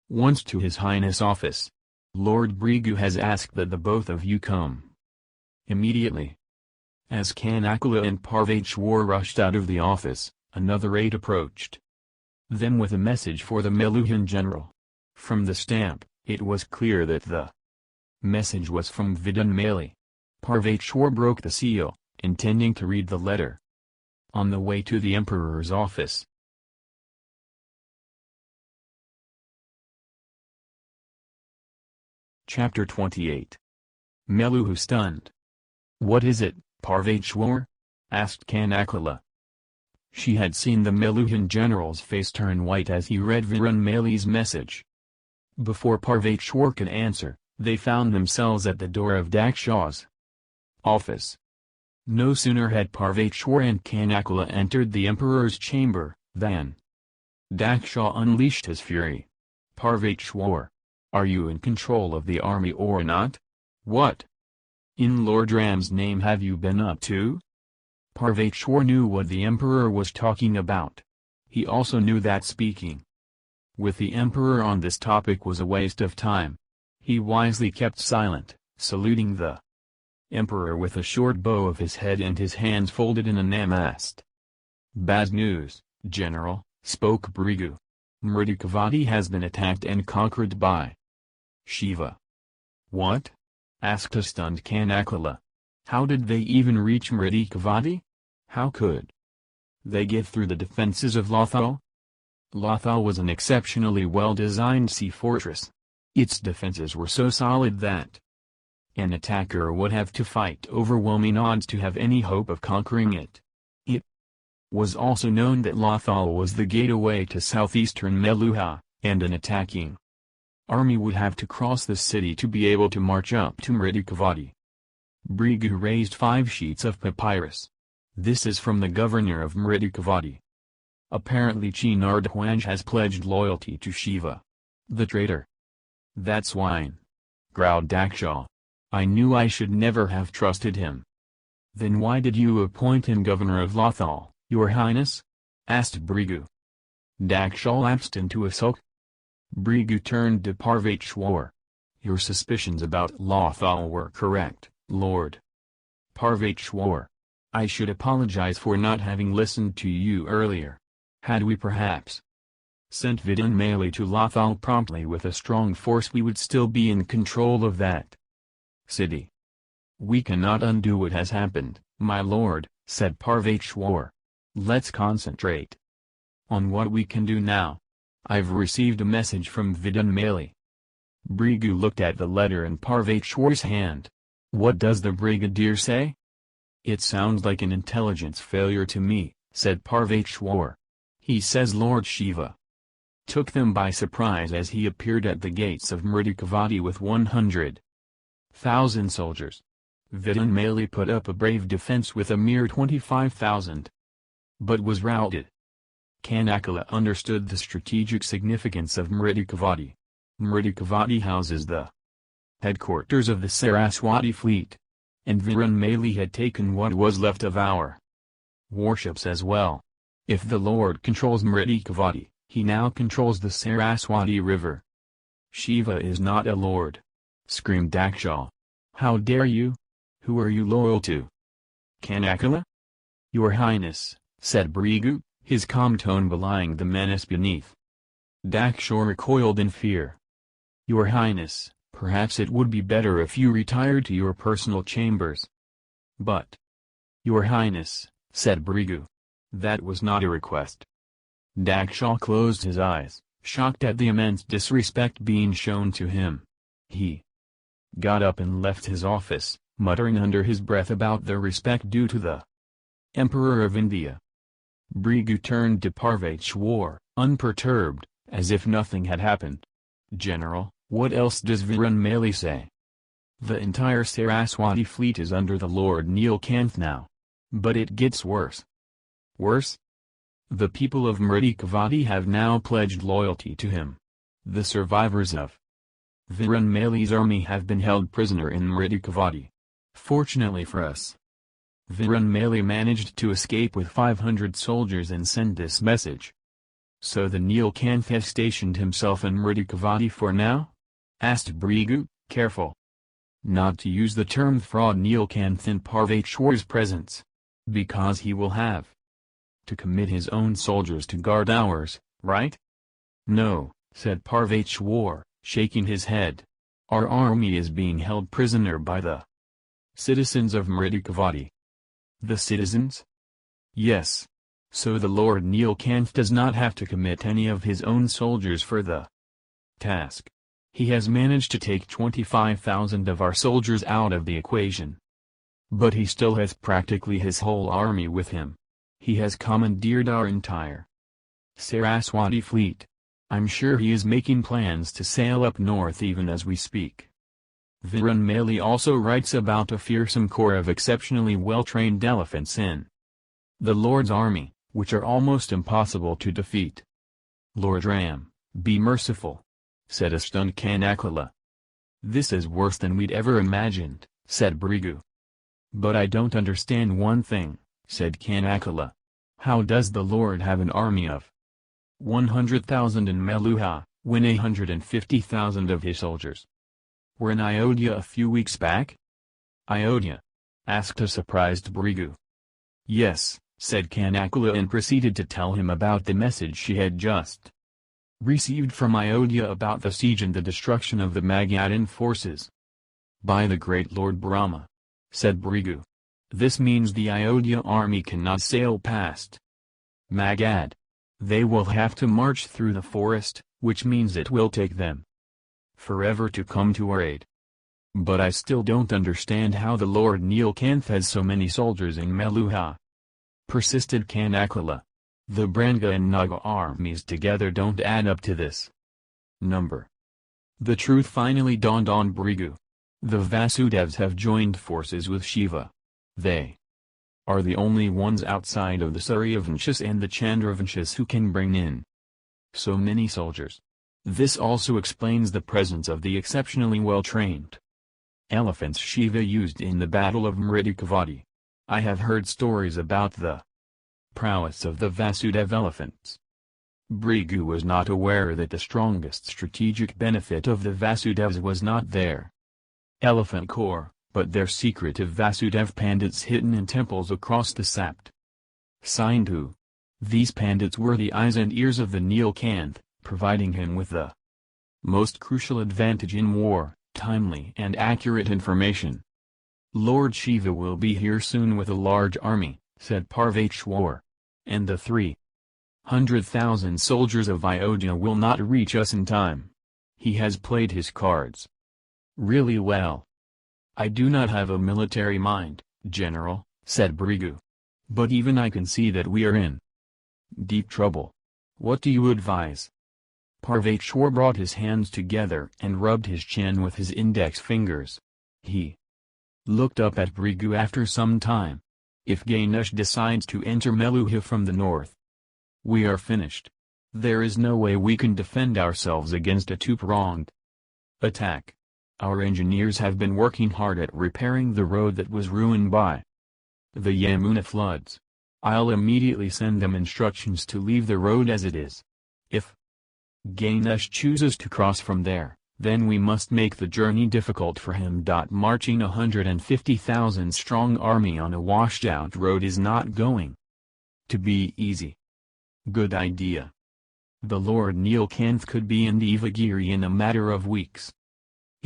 once to His Highness' office. Lord Brigu has asked that the both of you come immediately. As Kanakala and Parvateshwar rushed out of the office, another aide approached them with a message for the Meluhan general. From the stamp, it was clear that the message was from Vidun Mali. Parvateshwar broke the seal, intending to read the letter on the way to the emperor's office. Chapter 28. Meluhu stunned. What is it, Parvateshwar? Asked Kanakala. She had seen the Meluhan general's face turn white as he read Virun Mali's message. Before Parvateshwar could answer, they found themselves at the door of Dakshaw's office. No sooner had Parvateshwar and Kanakala entered the emperor's chamber, than Dakshaw unleashed his fury. Parvateshwar, are you in control of the army or not? What in Lord Ram's name have you been up to? Parvateshwar knew what the emperor was talking about. He also knew that speaking with the emperor on this topic was a waste of time. He wisely kept silent, saluting the emperor with a short bow of his head and his hands folded in a namaste. Bad news, general, spoke Brigu. Mridikavati has been attacked and conquered by Shiva. What? Asked a stunned Kanakala. How did they even reach Mridikavati? How could they get through the defenses of Lothal? Lothal was an exceptionally well-designed sea fortress. Its defenses were so solid that an attacker would have to fight overwhelming odds to have any hope of conquering it. It was also known that Lothal was the gateway to southeastern Meluha, and an attacking army would have to cross the city to be able to march up to Mridikavati. Brigu raised 5 sheets of papyrus. This is from the governor of Mridikavati. Apparently Chinardhwanj has pledged loyalty to Shiva. The traitor. That swine, growled Dakshaw. I knew I should never have trusted him. Then why did you appoint him governor of Lothal, your highness? Asked Brigu. Dakshaw lapsed into a sulk. Brigu turned to Parvateshwar. Your suspicions about Lothal were correct, Lord Parvateshwar. I should apologize for not having listened to you earlier. Had we perhaps sent Vidun Mali to Lothal promptly with a strong force, we would still be in control of that city. We cannot undo what has happened, my lord, said Parvateshwar. Let's concentrate on what we can do now. I've received a message from Vidun Mali. Brigu looked at the letter in Parvateshwar's hand. What does the brigadier say? It sounds like an intelligence failure to me, said Parvateshwar. He says Lord Shiva took them by surprise as he appeared at the gates of Mridikavati with 100,000 soldiers. Vidun Mali put up a brave defense with a mere 25,000, but was routed. Kanakala understood the strategic significance of Mridikavati. Mridikavati houses the headquarters of the Saraswati fleet, and Virun Mali had taken what was left of our warships as well. If the Lord controls Mridikavati, he now controls the Saraswati river. Shiva is not a lord, screamed Dakshaw. How dare you? Who are you loyal to? Kanakala? Your Highness, said Brigu, his calm tone belying the menace beneath. Dakshaw recoiled in fear. Your Highness, Perhaps it would be better if you retired to your personal chambers. But, Your Highness, said Brigu. That was not a request. Daksha closed his eyes, shocked at the immense disrespect being shown to him. He got up and left his office, muttering under his breath about the respect due to the Emperor of India. Brigu turned to Parvachwar, unperturbed, as if nothing had happened. General, what else does Virunmali say? The entire Saraswati fleet is under the Lord Nilkanth now. But it gets worse. Worse? The people of Mridikavati have now pledged loyalty to him. The survivors of Virunmali's army have been held prisoner in Mridikavati. Fortunately for us, Virunmali managed to escape with 500 soldiers and send this message. So the Nilkanth has stationed himself in Mridikavati for now? Asked Brigu, careful not to use the term fraud Nilkanth in Parvachwar's presence, because he will have to commit his own soldiers to guard ours, right? No, said Parvachwar, shaking his head. Our army is being held prisoner by the citizens of Mridikavati. The citizens? Yes. So the Lord Nilkanth does not have to commit any of his own soldiers for the task. He has managed to take 25,000 of our soldiers out of the equation. But he still has practically his whole army with him. He has commandeered our entire Saraswati fleet. I'm sure he is making plans to sail up north even as we speak. Virunmali also writes about a fearsome corps of exceptionally well-trained elephants in the Lord's army, which are almost impossible to defeat. Lord Ram, be merciful, said a stunned Kanakala. This is worse than we'd ever imagined, said Brigu. But I don't understand one thing, said Kanakala. How does the Lord have an army of 100,000 in Meluha, when 150,000 of his soldiers were in Ayodhya a few weeks back? Ayodhya? Asked a surprised Brigu. Yes, said Kanakala, and proceeded to tell him about the message she had just received from Ayodhya about the siege and the destruction of the Magadhan forces by the great Lord Brahma, said Brigu. This means the Ayodhya army cannot sail past Magad. They will have to march through the forest, which means it will take them forever to come to our aid. But I still don't understand how the Lord Nilkanth has so many soldiers in Meluha, persisted Kanakala. The Branga and Naga armies together don't add up to this number. The truth finally dawned on Brigu. The Vasudevs have joined forces with Shiva. They are the only ones outside of the Suryavanshas and the Chandravanshas who can bring in so many soldiers. This also explains the presence of the exceptionally well-trained elephants Shiva used in the Battle of Mridikavati. I have heard stories about the prowess of the Vasudev elephants. Brigu was not aware that the strongest strategic benefit of the Vasudevs was not their elephant corps, but their secretive Vasudev pandits hidden in temples across the Sapt Sindhu. These pandits were the eyes and ears of the Nilkanth, providing him with the most crucial advantage in war, timely and accurate information. Lord Shiva will be here soon with a large army, said Parvachwar. And the 300,000 soldiers of Ayodhya will not reach us in time. He has played his cards really well. I do not have a military mind, General, said Brigu. But even I can see that we are in deep trouble. What do you advise? Parvachwar brought his hands together and rubbed his chin with his index fingers. He looked up at Brigu after some time. If Ganesh decides to enter Meluha from the north, we are finished. There is no way we can defend ourselves against a two-pronged attack. Our engineers have been working hard at repairing the road that was ruined by the Yamuna floods. I'll immediately send them instructions to leave the road as it is. If Ganesh chooses to cross from there, then we must make the journey difficult for him. Marching 150,000 strong army on a washed-out road is not going to be easy. Good idea. The Lord Nilkanth could be in Devagiri in a matter of weeks.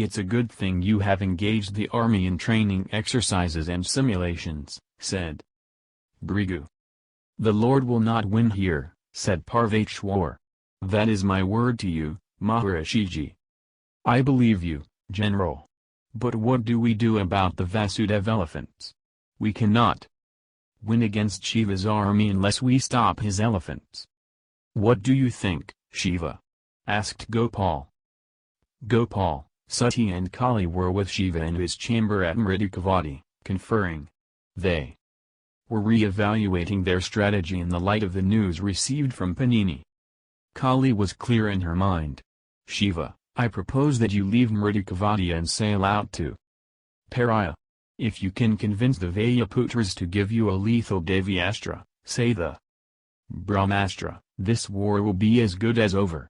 It's a good thing you have engaged the army in training exercises and simulations, said Brigu. The Lord will not win here, said Parvateshwar. That is my word to you, Maharishiji. I believe you, General. But what do we do about the Vasudev elephants? We cannot win against Shiva's army unless we stop his elephants. What do you think, Shiva? Asked Gopal. Gopal, Sati and Kali were with Shiva in his chamber at Mridikavati, conferring. They were re-evaluating their strategy in the light of the news received from Panini. Kali was clear in her mind. Shiva, I propose that you leave Mridikavati and sail out to Pariya. If you can convince the Vayuputras to give you a lethal Devyastra, say the Brahmastra, this war will be as good as over.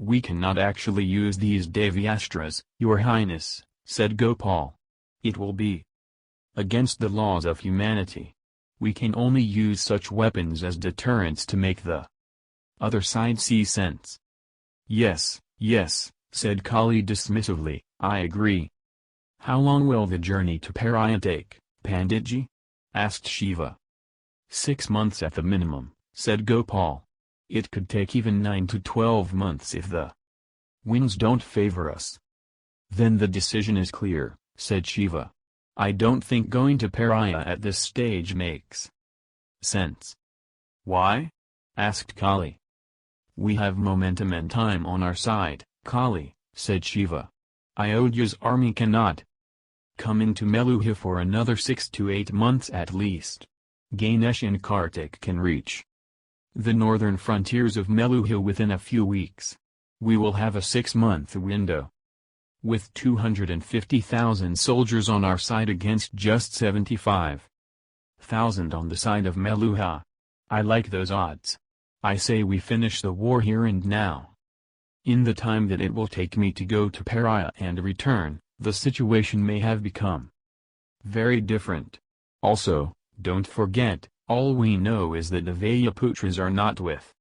We cannot actually use these Devyastras, Your Highness, said Gopal. It will be against the laws of humanity. We can only use such weapons as deterrents to make the other side see sense. Yes, yes, said Kali dismissively, I agree. How long will the journey to Pariya take, Panditji? Asked Shiva. 6 months at the minimum, said Gopal. It could take even 9 to 12 months if the winds don't favor us. Then the decision is clear, said Shiva. I don't think going to Pariya at this stage makes sense. Why? Asked Kali. We have momentum and time on our side, Kali, said Shiva. Ayodhya's army cannot come into Meluha for another 6 to 8 months at least. Ganesh and Kartik can reach the northern frontiers of Meluha within a few weeks. We will have a 6-month window. With 250,000 soldiers on our side against just 75,000 on the side of Meluha. I like those odds. I say we finish the war here and now. In the time that it will take me to go to Pariya and return, the situation may have become very different. Also, don't forget, all we know is that the Vayuputras are not with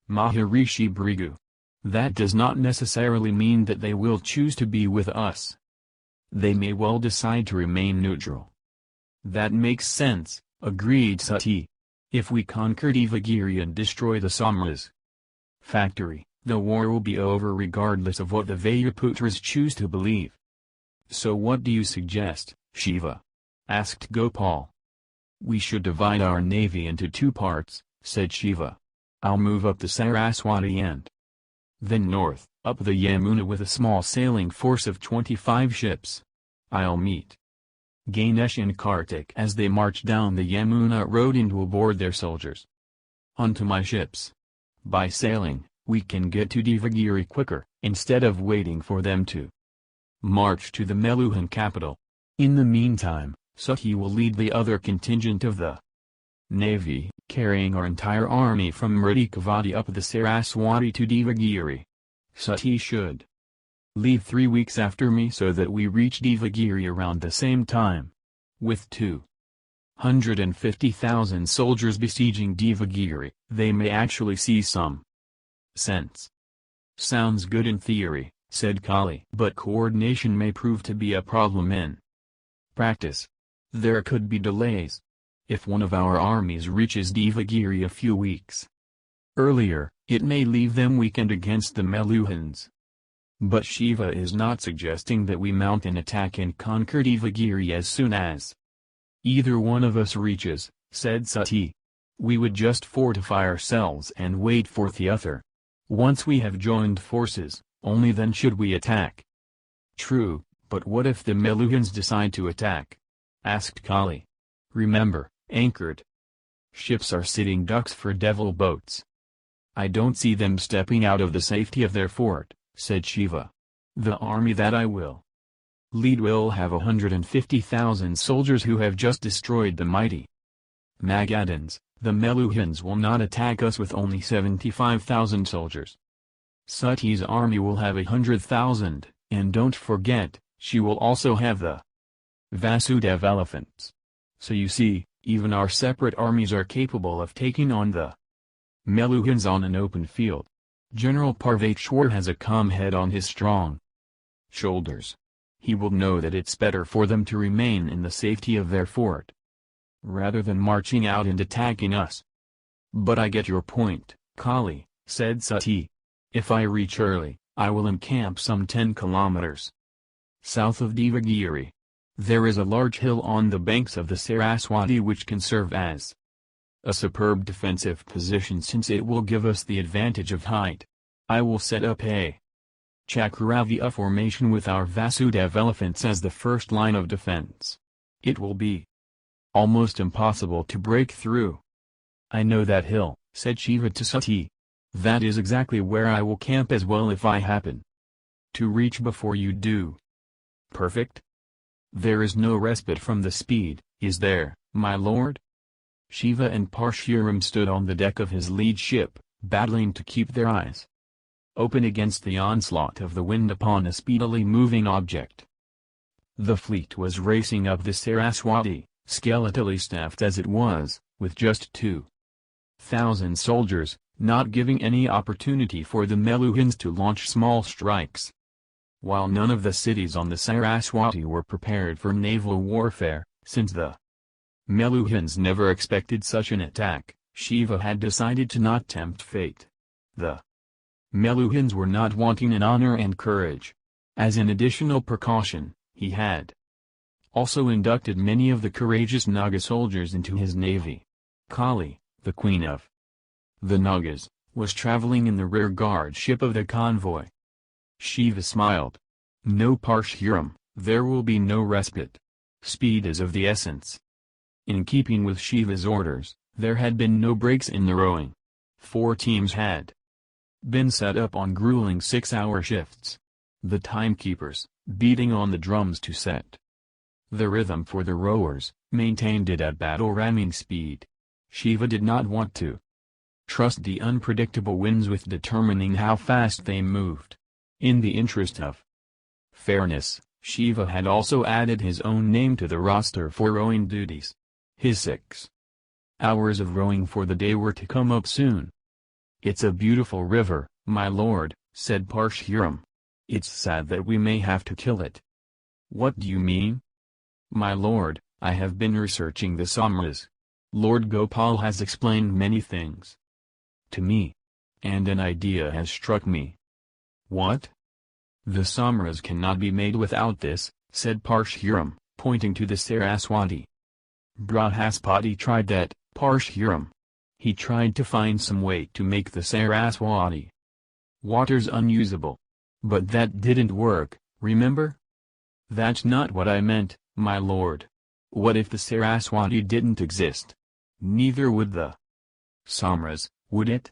Maharishi Brigu. That does not necessarily mean that they will choose to be with us. They may well decide to remain neutral. That makes sense, agreed Sati. If we conquer Devagiri and destroy the Samras factory, the war will be over regardless of what the Vayuputras choose to believe. So what do you suggest, Shiva? Asked Gopal. We should divide our navy into 2 parts, said Shiva. I'll move up the Saraswati and then north, up the Yamuna with a small sailing force of 25 ships. I'll meet Ganesh and Kartik as they march down the Yamuna road and will board their soldiers onto my ships. By sailing, we can get to Devagiri quicker, instead of waiting for them to march to the Meluhan capital. In the meantime, Sati will lead the other contingent of the navy, carrying our entire army from Mridikavati up the Saraswati to Devagiri. Sati should leave 3 weeks after me so that we reach Devagiri around the same time. With 250,000 soldiers besieging Devagiri, they may actually see some sense. Sounds good in theory, said Kali. But coordination may prove to be a problem in practice. There could be delays. If one of our armies reaches Devagiri a few weeks earlier, it may leave them weakened against the Meluhans. But Shiva is not suggesting that we mount an attack and conquer Devagiri as soon as either one of us reaches, said Sati. We would just fortify ourselves and wait for the other. Once we have joined forces, only then should we attack. True, but what if the Meluhans decide to attack? Asked Kali. Remember, anchored ships are sitting ducks for devil boats. I don't see them stepping out of the safety of their fort, said Shiva. The army that I will lead will have 150,000 soldiers who have just destroyed the mighty Magadhans. The Meluhans will not attack us with only 75,000 soldiers. Sati's army will have 100,000, and don't forget, she will also have the Vasudev elephants. So you see, even our separate armies are capable of taking on the Meluhans on an open field. General Parvateshwar has a calm head on his strong shoulders. He will know that it's better for them to remain in the safety of their fort, rather than marching out and attacking us. But I get your point, Kali, said Sati. If I reach early, I will encamp some 10 kilometers south of Devagiri. There is a large hill on the banks of the Saraswati which can serve as a superb defensive position since it will give us the advantage of height. I will set up a Chakravarti formation with our Vasudev elephants as the first line of defense. It will be almost impossible to break through. I know that hill, said Shiva to Sati. That is exactly where I will camp as well if I happen to reach before you do. Perfect. There is no respite from the speed, is there, my lord? Shiva and Parshuram stood on the deck of his lead ship, battling to keep their eyes open against the onslaught of the wind upon a speedily moving object. The fleet was racing up the Saraswati, skeletally staffed as it was, with just 2,000 soldiers, not giving any opportunity for the Meluhans to launch small strikes. While none of the cities on the Saraswati were prepared for naval warfare, since the Meluhans never expected such an attack, Shiva had decided to not tempt fate. The Meluhans were not wanting in honor and courage. As an additional precaution, he had also inducted many of the courageous Naga soldiers into his navy. Kali, the queen of the Nagas, was traveling in the rear guard ship of the convoy. Shiva smiled. No Parshuram, there will be no respite. Speed is of the essence. In keeping with Shiva's orders, there had been no breaks in the rowing. 4 teams had been set up on grueling 6-hour shifts. The timekeepers, beating on the drums to set the rhythm for the rowers, maintained it at battle-ramming speed. Shiva did not want to trust the unpredictable winds with determining how fast they moved. In the interest of fairness, Shiva had also added his own name to the roster for rowing duties. His 6 hours of rowing for the day were to come up soon. It's a beautiful river, my lord, said Parshuram. It's sad that we may have to kill it. What do you mean? My lord, I have been researching the Samras. Lord Gopal has explained many things to me, and an idea has struck me. What? The Samras cannot be made without this, said Parshuram, pointing to the Saraswati. Brahaspati tried that, Parshuram. He tried to find some way to make the Saraswati waters unusable. But that didn't work, remember? That's not what I meant, my lord. What if the Saraswati didn't exist? Neither would the Samras, would it?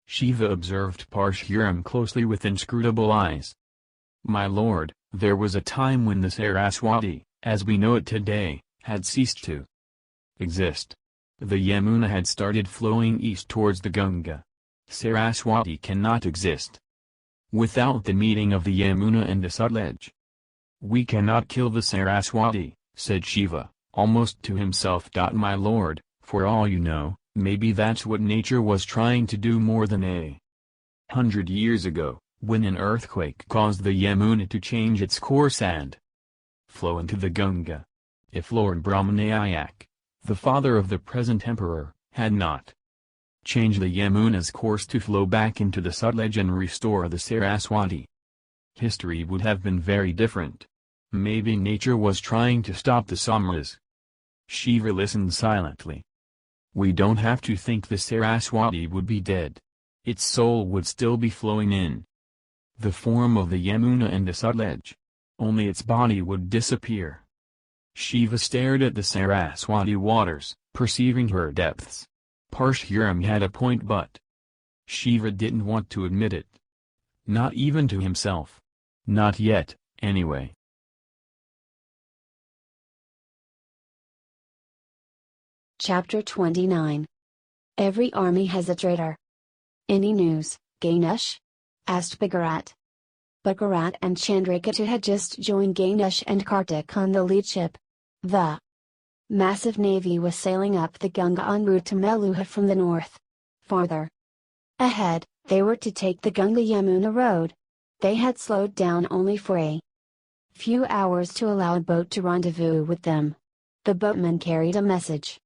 Shiva observed Parshuram closely with inscrutable eyes. My lord, there was a time when the Saraswati, as we know it today, had ceased to exist. The Yamuna had started flowing east towards the Ganga. Saraswati cannot exist without the meeting of the Yamuna and the Sutlej. We cannot kill the Saraswati, said Shiva, almost to himself. My lord, for all you know, maybe that's what nature was trying to do more than 100 years ago, when an earthquake caused the Yamuna to change its course and flow into the Ganga. If Lord Brahmanayak, the father of the present emperor, had not changed the Yamuna's course to flow back into the Sutlej and restore the Saraswati, history would have been very different. Maybe nature was trying to stop the Samras. Shiva listened silently. We don't have to think the Saraswati would be dead. Its soul would still be flowing in the form of the Yamuna and the Sutlej. Only its body would disappear. Shiva stared at the Saraswati waters, perceiving her depths. Parshuram had a point, but Shiva didn't want to admit it. Not even to himself. Not yet, anyway. Chapter 29. Every army has a traitor. Any news, Ganesh? Asked Bharat. Bharat and Chandrakanta had just joined Ganesh and Kartik on the lead ship. The massive navy was sailing up the Ganga en route to Meluha from the north. Farther ahead, they were to take the Ganga-Yamuna road. They had slowed down only for a few hours to allow a boat to rendezvous with them. The boatman carried a message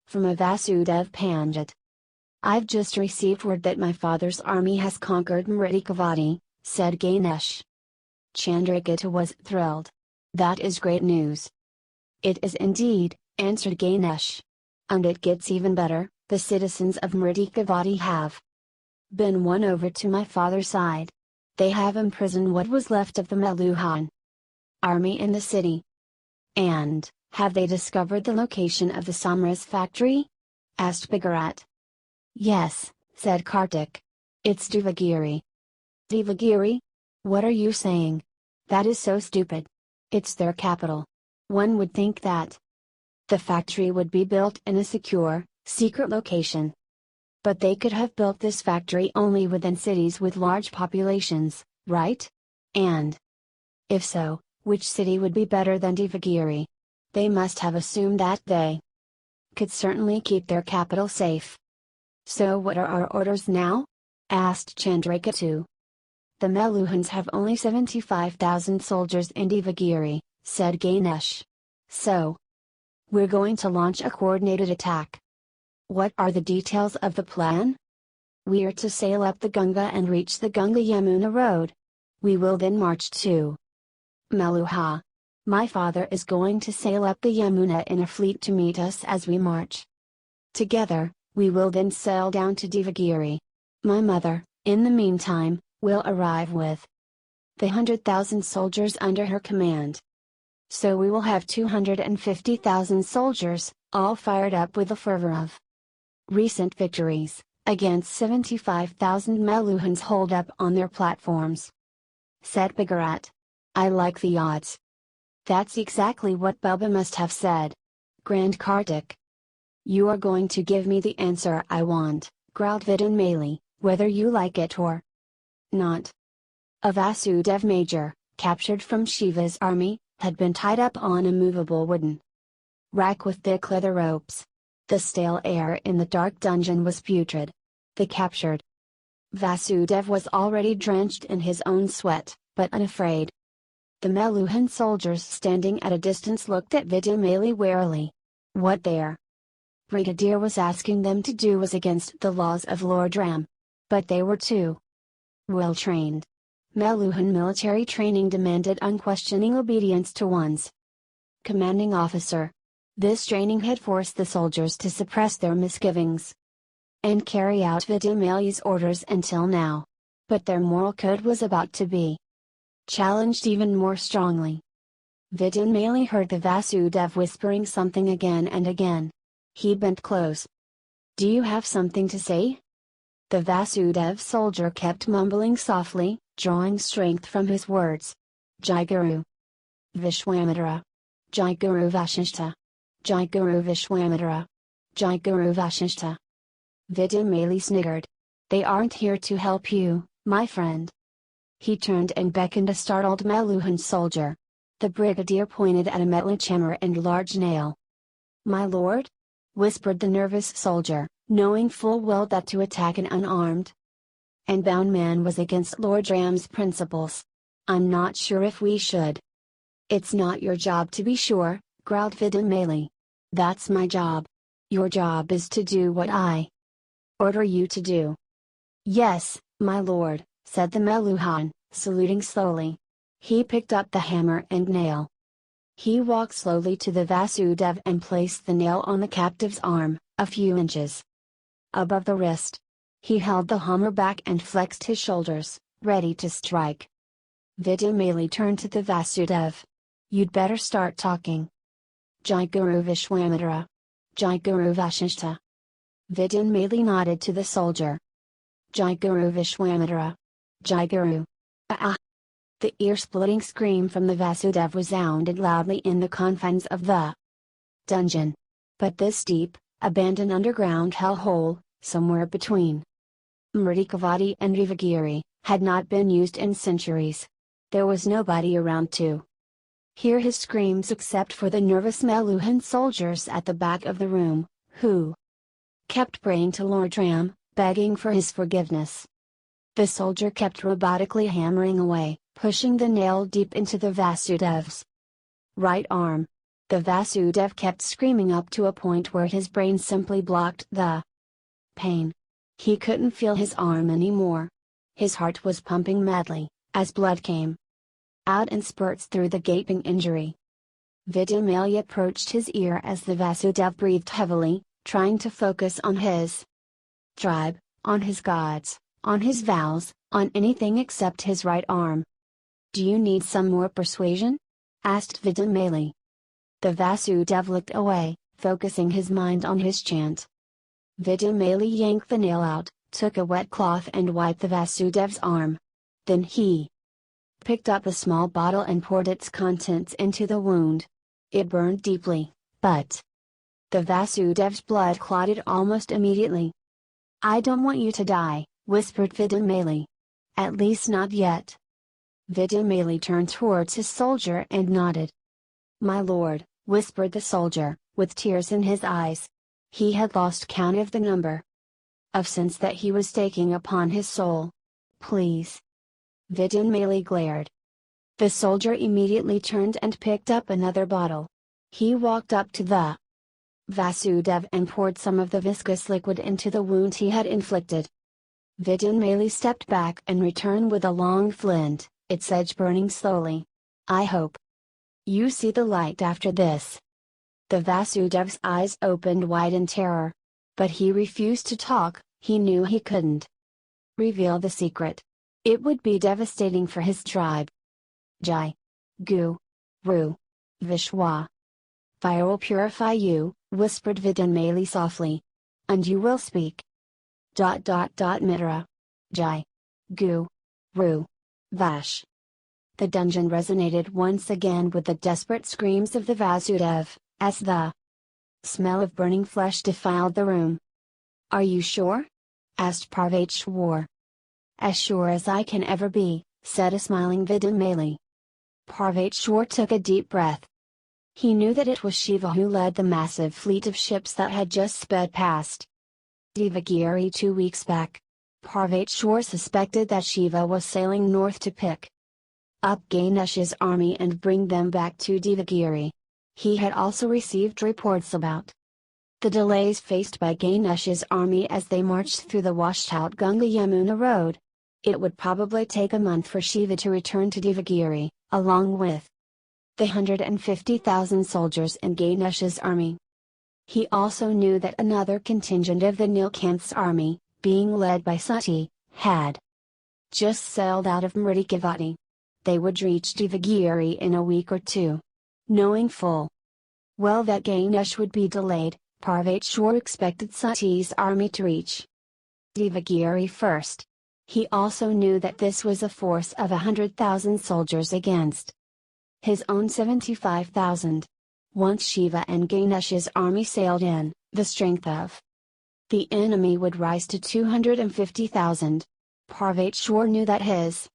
from a Vasudev Pandit. "I've just received word that my father's army has conquered Mridikavati," said Ganesh. Chandrakanta was thrilled. "That is great news." "It is indeed," answered Ganesh. "And it gets even better, the citizens of Mridikavati have been won over to my father's side. They have imprisoned what was left of the Meluhan army in the city." "And, have they discovered the location of the Samras factory?" asked Bharat. "Yes," said Kartik. "It's Devagiri." "Devagiri? What are you saying? That is so stupid. It's their capital. One would think that the factory would be built in a secure, secret location. But they could have built this factory only within cities with large populations, right? And if so, which city would be better than Devagiri? They must have assumed that they could certainly keep their capital safe." "So what are our orders now?" asked Chandrakanta. "The Meluhans have only 75,000 soldiers in Devagiri," said Ganesh. "So we're going to launch a coordinated attack." "What are the details of the plan?" "We are to sail up the Ganga and reach the Ganga-Yamuna road. We will then march to Meluha. My father is going to sail up the Yamuna in a fleet to meet us as we march. Together, we will then sail down to Devagiri. My mother, in the meantime, will arrive with the 100,000 soldiers under her command. So we will have 250,000 soldiers, all fired up with the fervor of recent victories, against 75,000 Meluhans holed up on their platforms," said Bharat. "I like the odds." "That's exactly what Bubba must have said," grinned Kartik. "You are going to give me the answer I want," growled Vidin Maili, "whether you like it or not." A Vasudev major, captured from Shiva's army, had been tied up on a movable wooden rack with thick leather ropes. The stale air in the dark dungeon was putrid. The captured Vasudev was already drenched in his own sweat, but unafraid. The Meluhan soldiers standing at a distance looked at Vidin Maili warily. What their brigadier was asking them to do was against the laws of Lord Ram. But they were too well trained. Meluhan military training demanded unquestioning obedience to one's commanding officer. This training had forced the soldiers to suppress their misgivings and carry out Vidin Maili's orders until now. But their moral code was about to be challenged even more strongly. Vidin Maili heard the Vasudev whispering something again and again. He bent close. "Do you have something to say?" The Vasudev soldier kept mumbling softly, drawing strength from his words. "Jai Guru Vishwamitra. Jai Guru Vasishta. Jai Guru Vishwamitra. Jai Guru Vasishta." Vidin Maili sniggered. "They aren't here to help you, my friend." He turned and beckoned a startled Meluhan soldier. The brigadier pointed at a metal hammer and large nail. "My lord?" whispered the nervous soldier, knowing full well that to attack an unarmed and bound man was against Lord Ram's principles. "I'm not sure if we should." "It's not your job to be sure," growled Vidin Maili. "That's my job. Your job is to do what I order you to do." "Yes, my lord," said the Meluhan, saluting slowly. He picked up the hammer and nail. He walked slowly to the Vasudev and placed the nail on the captive's arm, a few inches above the wrist. He held the hammer back and flexed his shoulders, ready to strike. Vidin Maili turned to the Vasudev. "You'd better start talking." "Jai Guru Vishwamitra. Jai Guru Vasishta." Vidin Maili nodded to the soldier. "Jai Guru Vishwamitra. Jai Guru." Ah! The ear-splitting scream from the Vasudev resounded loudly in the confines of the dungeon. But this deep, abandoned underground hellhole, somewhere between Mridikavati and Devagiri, had not been used in centuries. There was nobody around to hear his screams except for the nervous Meluhan soldiers at the back of the room, who kept praying to Lord Ram, begging for his forgiveness. The soldier kept robotically hammering away, pushing the nail deep into the Vasudev's right arm. The Vasudev kept screaming up to a point where his brain simply blocked the pain. He couldn't feel his arm anymore. His heart was pumping madly, as blood came out in spurts through the gaping injury. Vidyamali approached his ear as the Vasudev breathed heavily, trying to focus on his tribe, on his gods, on his vows, on anything except his right arm. "Do you need some more persuasion?" asked Vidyamali. The Vasudev looked away, focusing his mind on his chant. Vidyamali yanked the nail out, took a wet cloth and wiped the Vasudev's arm. Then he picked up a small bottle and poured its contents into the wound. It burned deeply, but the Vasudev's blood clotted almost immediately. "I don't want you to die," whispered Vidyamali. "At least not yet." Vidyamali turned towards his soldier and nodded. "My lord," whispered the soldier, with tears in his eyes. He had lost count of the number of sins that he was taking upon his soul. "Please." Vidyamali glared. The soldier immediately turned and picked up another bottle. He walked up to the Vasudev and poured some of the viscous liquid into the wound he had inflicted. Vidyamali stepped back and returned with a long flint, its edge burning slowly. "I hope you see the light after this." The Vasudev's eyes opened wide in terror. But he refused to talk. He knew he couldn't reveal the secret. It would be devastating for his tribe. "Jai Gu Ru Vishwa. Fire will purify you," whispered Vidyamali softly. "And you will speak. Mitra. Jai Gu Ru Vash." The dungeon resonated once again with the desperate screams of the Vasudev, as the smell of burning flesh defiled the room. "Are you sure?" asked Parvateshwar. "As sure as I can ever be," said a smiling Vidyamali. Parvateshwar took a deep breath. He knew that it was Shiva who led the massive fleet of ships that had just sped past Devagiri 2 weeks back. Parvateshwar suspected that Shiva was sailing north to pick up Ganesh's army and bring them back to Devagiri. He had also received reports about the delays faced by Ganesh's army as they marched through the washed-out Ganga-Yamuna road. It would probably take a month for Shiva to return to Devagiri, along with the 150,000 soldiers in Ganesh's army. He also knew that another contingent of the Nilkanth's army, being led by Sati, had just sailed out of Mridikavati. They would reach Devagiri in a week or two. Knowing full well that Ganesh would be delayed, Parvateshwar expected Sati's army to reach Devagiri first. He also knew that this was a force of 100,000 soldiers against his own 75,000. Once Shiva and Ganesh's army sailed in, the strength of the enemy would rise to 250,000. Parvateshwar knew that his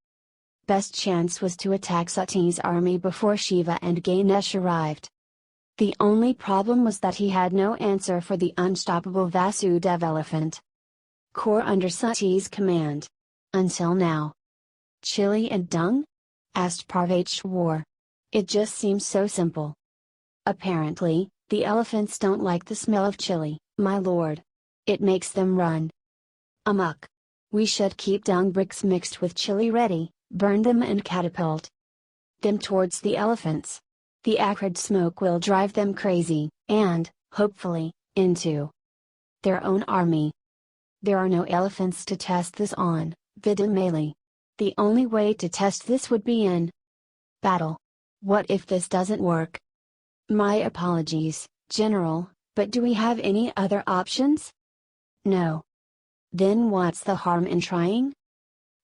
best chance was to attack Sati's army before Shiva and Ganesh arrived. The only problem was that he had no answer for the unstoppable Vasudev elephant corps under Sati's command. Until now. "Chili and dung?" asked Parvateshwar. "It just seems so simple." "Apparently, the elephants don't like the smell of chili, my lord. It makes them run amok. We should keep dung bricks mixed with chili ready, burn them and catapult them towards the elephants. The acrid smoke will drive them crazy, and, hopefully, into their own army." "There are no elephants to test this on, Vidyamali. The only way to test this would be in battle. What if this doesn't work?" "My apologies, General, but do we have any other options?" "No." "Then what's the harm in trying?"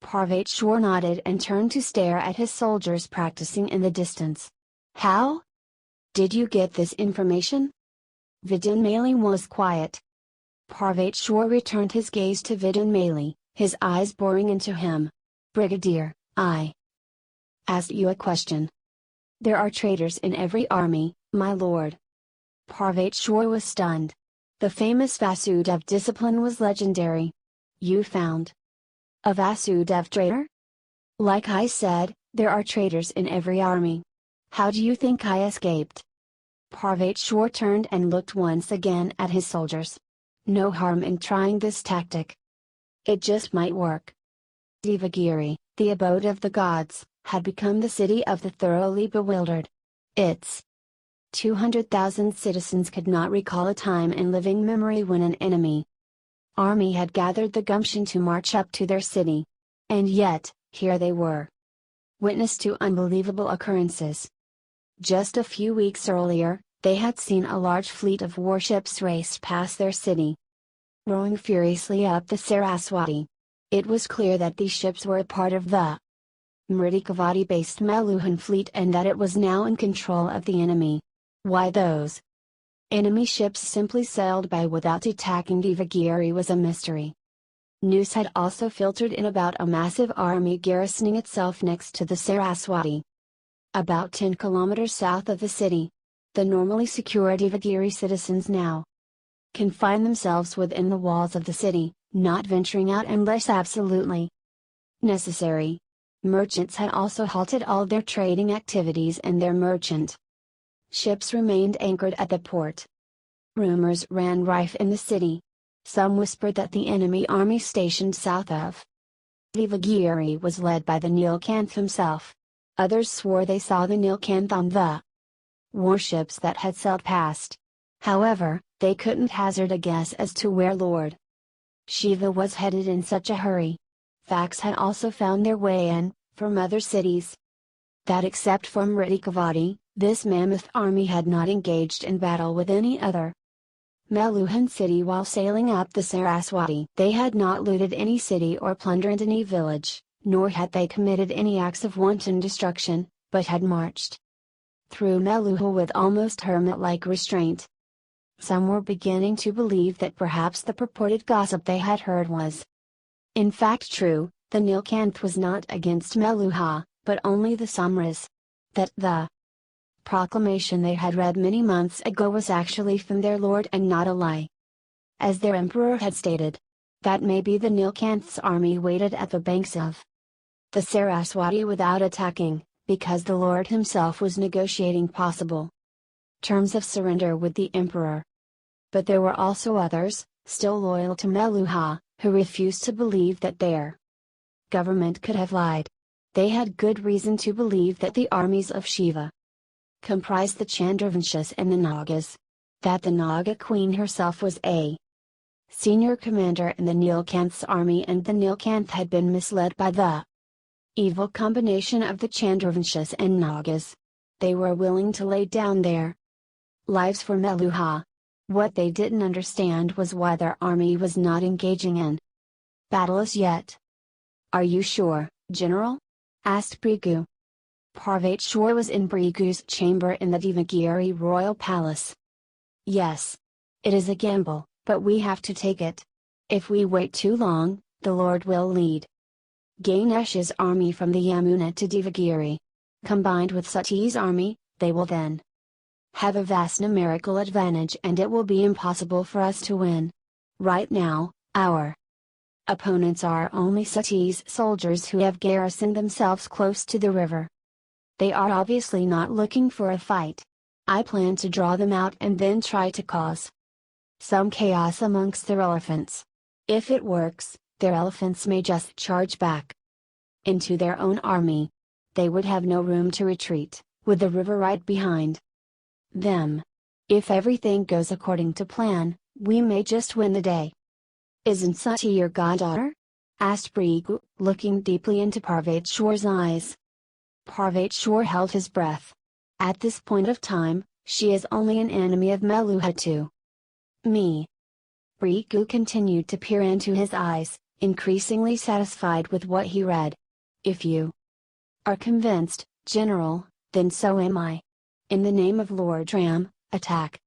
Parvateshwar nodded and turned to stare at his soldiers practicing in the distance. "How did you get this information?" Vidyamali was quiet. Parvateshwar returned his gaze to Vidyamali, his eyes boring into him. "Brigadier, I asked you a question." "There are traitors in every army, my lord." Parvateshwar was stunned. The famous Vasudev discipline was legendary. "You found A Vasudev traitor? Like I said, there are traitors in every army. How do you think I escaped? Parvateshwar turned and looked once again at his soldiers. No harm in trying this tactic. It just might work. Devagiri, the abode of the gods, had become the city of the thoroughly bewildered. Its 200,000 citizens could not recall a time in living memory when an enemy army had gathered the gumption to march up to their city. And yet, here they were. Witness to unbelievable occurrences. Just a few weeks earlier, they had seen a large fleet of warships race past their city, rowing furiously up the Saraswati. It was clear that these ships were a part of the Mridikavati-based Meluhan fleet and that it was now in control of the enemy. Why those enemy ships simply sailed by without attacking Devagiri was a mystery. News had also filtered in about a massive army garrisoning itself next to the Saraswati, about 10 kilometers south of the city. The normally secure Devagiri citizens now confine themselves within the walls of the city, not venturing out unless absolutely necessary. Merchants had also halted all their trading activities and their merchant ships remained anchored at the port. Rumors ran rife in the city. Some whispered that the enemy army stationed south of Devagiri was led by the Nilkanth himself. Others swore they saw the Nilkanth on the warships that had sailed past. However, they couldn't hazard a guess as to where Lord Shiva was headed in such a hurry. Facts had also found their way in, from other cities, that except for Mridikavati, this mammoth army had not engaged in battle with any other Meluhan city while sailing up the Saraswati. They had not looted any city or plundered any village, nor had they committed any acts of wanton destruction, but had marched through Meluha with almost hermit-like restraint. Some were beginning to believe that perhaps the purported gossip they had heard was in fact true. The Nilkanth was not against Meluha, but only the Samras. That the proclamation they had read many months ago was actually from their lord and not a lie. As their emperor had stated, that maybe the Nilkanth's army waited at the banks of the Saraswati without attacking, because the lord himself was negotiating possible terms of surrender with the emperor. But there were also others, still loyal to Meluha, who refused to believe that their government could have lied. They had good reason to believe that the armies of Shiva comprised the Chandravanshas and the Nagas. That the Naga queen herself was a senior commander in the Nilkanth's army and the Nilkanth had been misled by the evil combination of the Chandravanshas and Nagas. They were willing to lay down their lives for Meluha. What they didn't understand was why their army was not engaging in battle as yet. Are you sure, General? Asked Brigu. Parvateshwar was in Brigu's chamber in the Devagiri royal palace. Yes. It is a gamble, but we have to take it. If we wait too long, the Lord will lead Ganesh's army from the Yamuna to Devagiri. Combined with Sati's army, they will then have a vast numerical advantage and it will be impossible for us to win. Right now, our opponents are only Sati's soldiers who have garrisoned themselves close to the river. They are obviously not looking for a fight. I plan to draw them out and then try to cause some chaos amongst their elephants. If it works, their elephants may just charge back into their own army. They would have no room to retreat, with the river right behind them. If everything goes according to plan, we may just win the day. Isn't Sati your goddaughter? Asked Brigu, looking deeply into Parvateshwar's eyes. Parvateshwar held his breath. At this point of time, she is only an enemy of Meluha to me. Brigu continued to peer into his eyes, increasingly satisfied with what he read. If you are convinced, General, then so am I. In the name of Lord Ram, attack.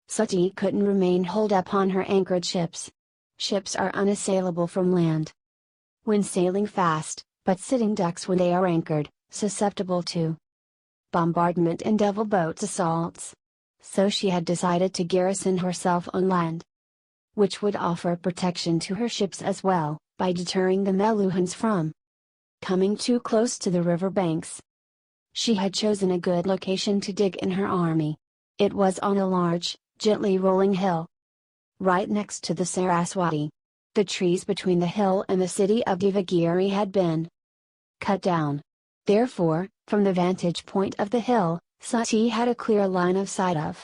Sati couldn't remain holed up on her anchored ships. Ships are unassailable from land when sailing fast, but sitting ducks when they are anchored, susceptible to bombardment and devil boats assaults. So she had decided to garrison herself on land, which would offer protection to her ships as well, by deterring the Meluhans from coming too close to the river banks. She had chosen a good location to dig in her army. It was on a large, gently rolling hill, right next to the Saraswati. The trees between the hill and the city of Devagiri had been cut down. Therefore, from the vantage point of the hill, Sati had a clear line of sight of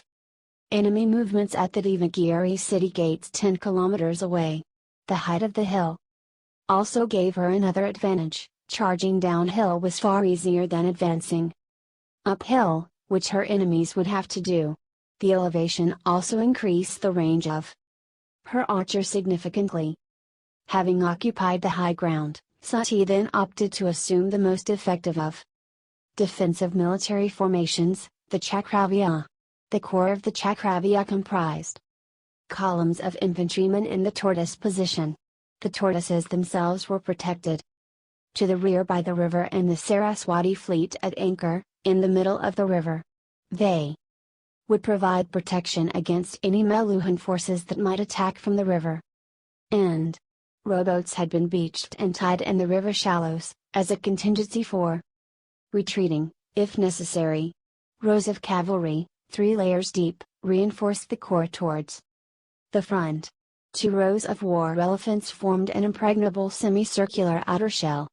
enemy movements at the Devagiri city gates 10 kilometers away. The height of the hill also gave her another advantage. Charging downhill was far easier than advancing uphill, which her enemies would have to do. The elevation also increased the range of her archer significantly. Having occupied the high ground, Sati then opted to assume the most effective of defensive military formations, the Chakravya. The core of the Chakravya comprised columns of infantrymen in the tortoise position. The tortoises themselves were protected to the rear by the river and the Saraswati fleet at anchor, in the middle of the river. They would provide protection against any Meluhan forces that might attack from the river. And rowboats had been beached and tied in the river shallows, as a contingency for retreating, if necessary. Rows of cavalry, 3 layers deep, reinforced the core towards the front. 2 rows of war elephants formed an impregnable semicircular outer shell,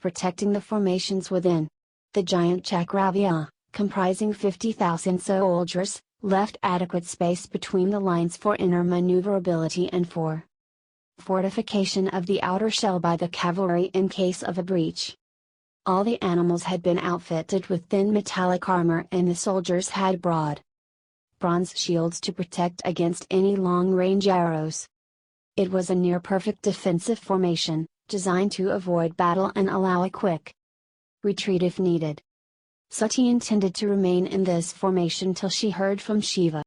protecting the formations within. The giant Chakravya, comprising 50,000 soldiers, left adequate space between the lines for inner maneuverability and for fortification of the outer shell by the cavalry in case of a breach. All the animals had been outfitted with thin metallic armor and the soldiers had broad bronze shields to protect against any long-range arrows. It was a near-perfect defensive formation, designed to avoid battle and allow a quick retreat if needed. Sati intended to remain in this formation till she heard from Shiva.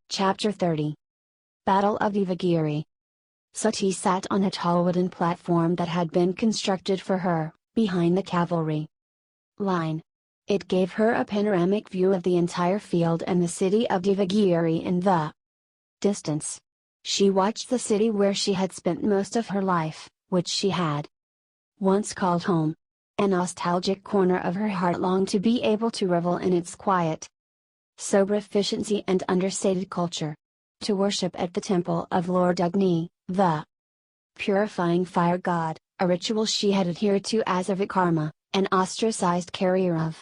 Chapter 30. Battle of Devagiri. Sati sat on a tall wooden platform that had been constructed for her, behind the cavalry line. It gave her a panoramic view of the entire field and the city of Devagiri in the distance. She watched the city where she had spent most of her life, which she had once called home. A nostalgic corner of her heart longed to be able to revel in its quiet, sober efficiency and understated culture. To worship at the temple of Lord Agni, the purifying fire god, a ritual she had adhered to as a Vikarma, an ostracized carrier of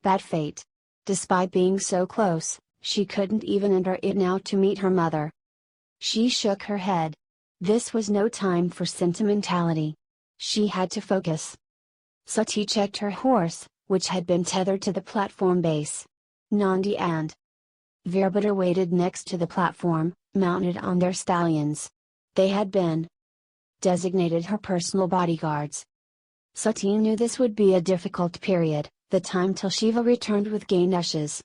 bad fate. Despite being so close, she couldn't even enter it now to meet her mother. She shook her head. This was no time for sentimentality. She had to focus. Sati checked her horse, which had been tethered to the platform base. Nandi and Virabhadra waited next to the platform, mounted on their stallions. They had been designated her personal bodyguards. Sati knew this would be a difficult period, the time till Shiva returned with Ganesh's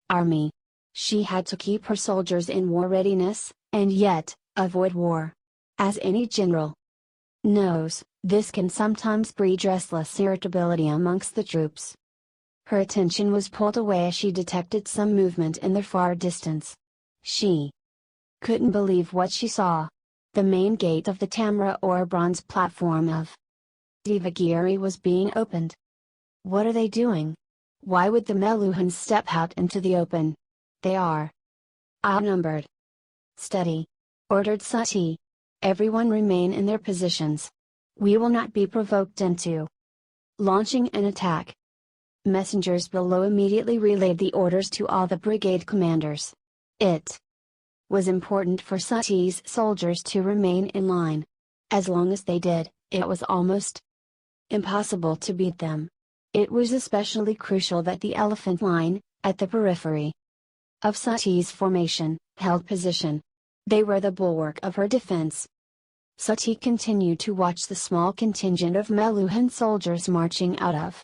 army. She had to keep her soldiers in war readiness, and yet, avoid war. As any general knows, this can sometimes breed restless irritability amongst the troops. Her attention was pulled away as she detected some movement in the far distance. She couldn't believe what she saw. The main gate of the Tamra or bronze platform of Devagiri was being opened. What are they doing? Why would the Meluhans step out into the open? They are outnumbered. Steady, ordered Sati. Everyone remain in their positions. We will not be provoked into launching an attack. Messengers below immediately relayed the orders to all the brigade commanders. It was important for Sati's soldiers to remain in line. As long as they did, it was almost impossible to beat them. It was especially crucial that the elephant line, at the periphery of Sati's formation, held position. They were the bulwark of her defense. Sati continued to watch the small contingent of Meluhan soldiers marching out of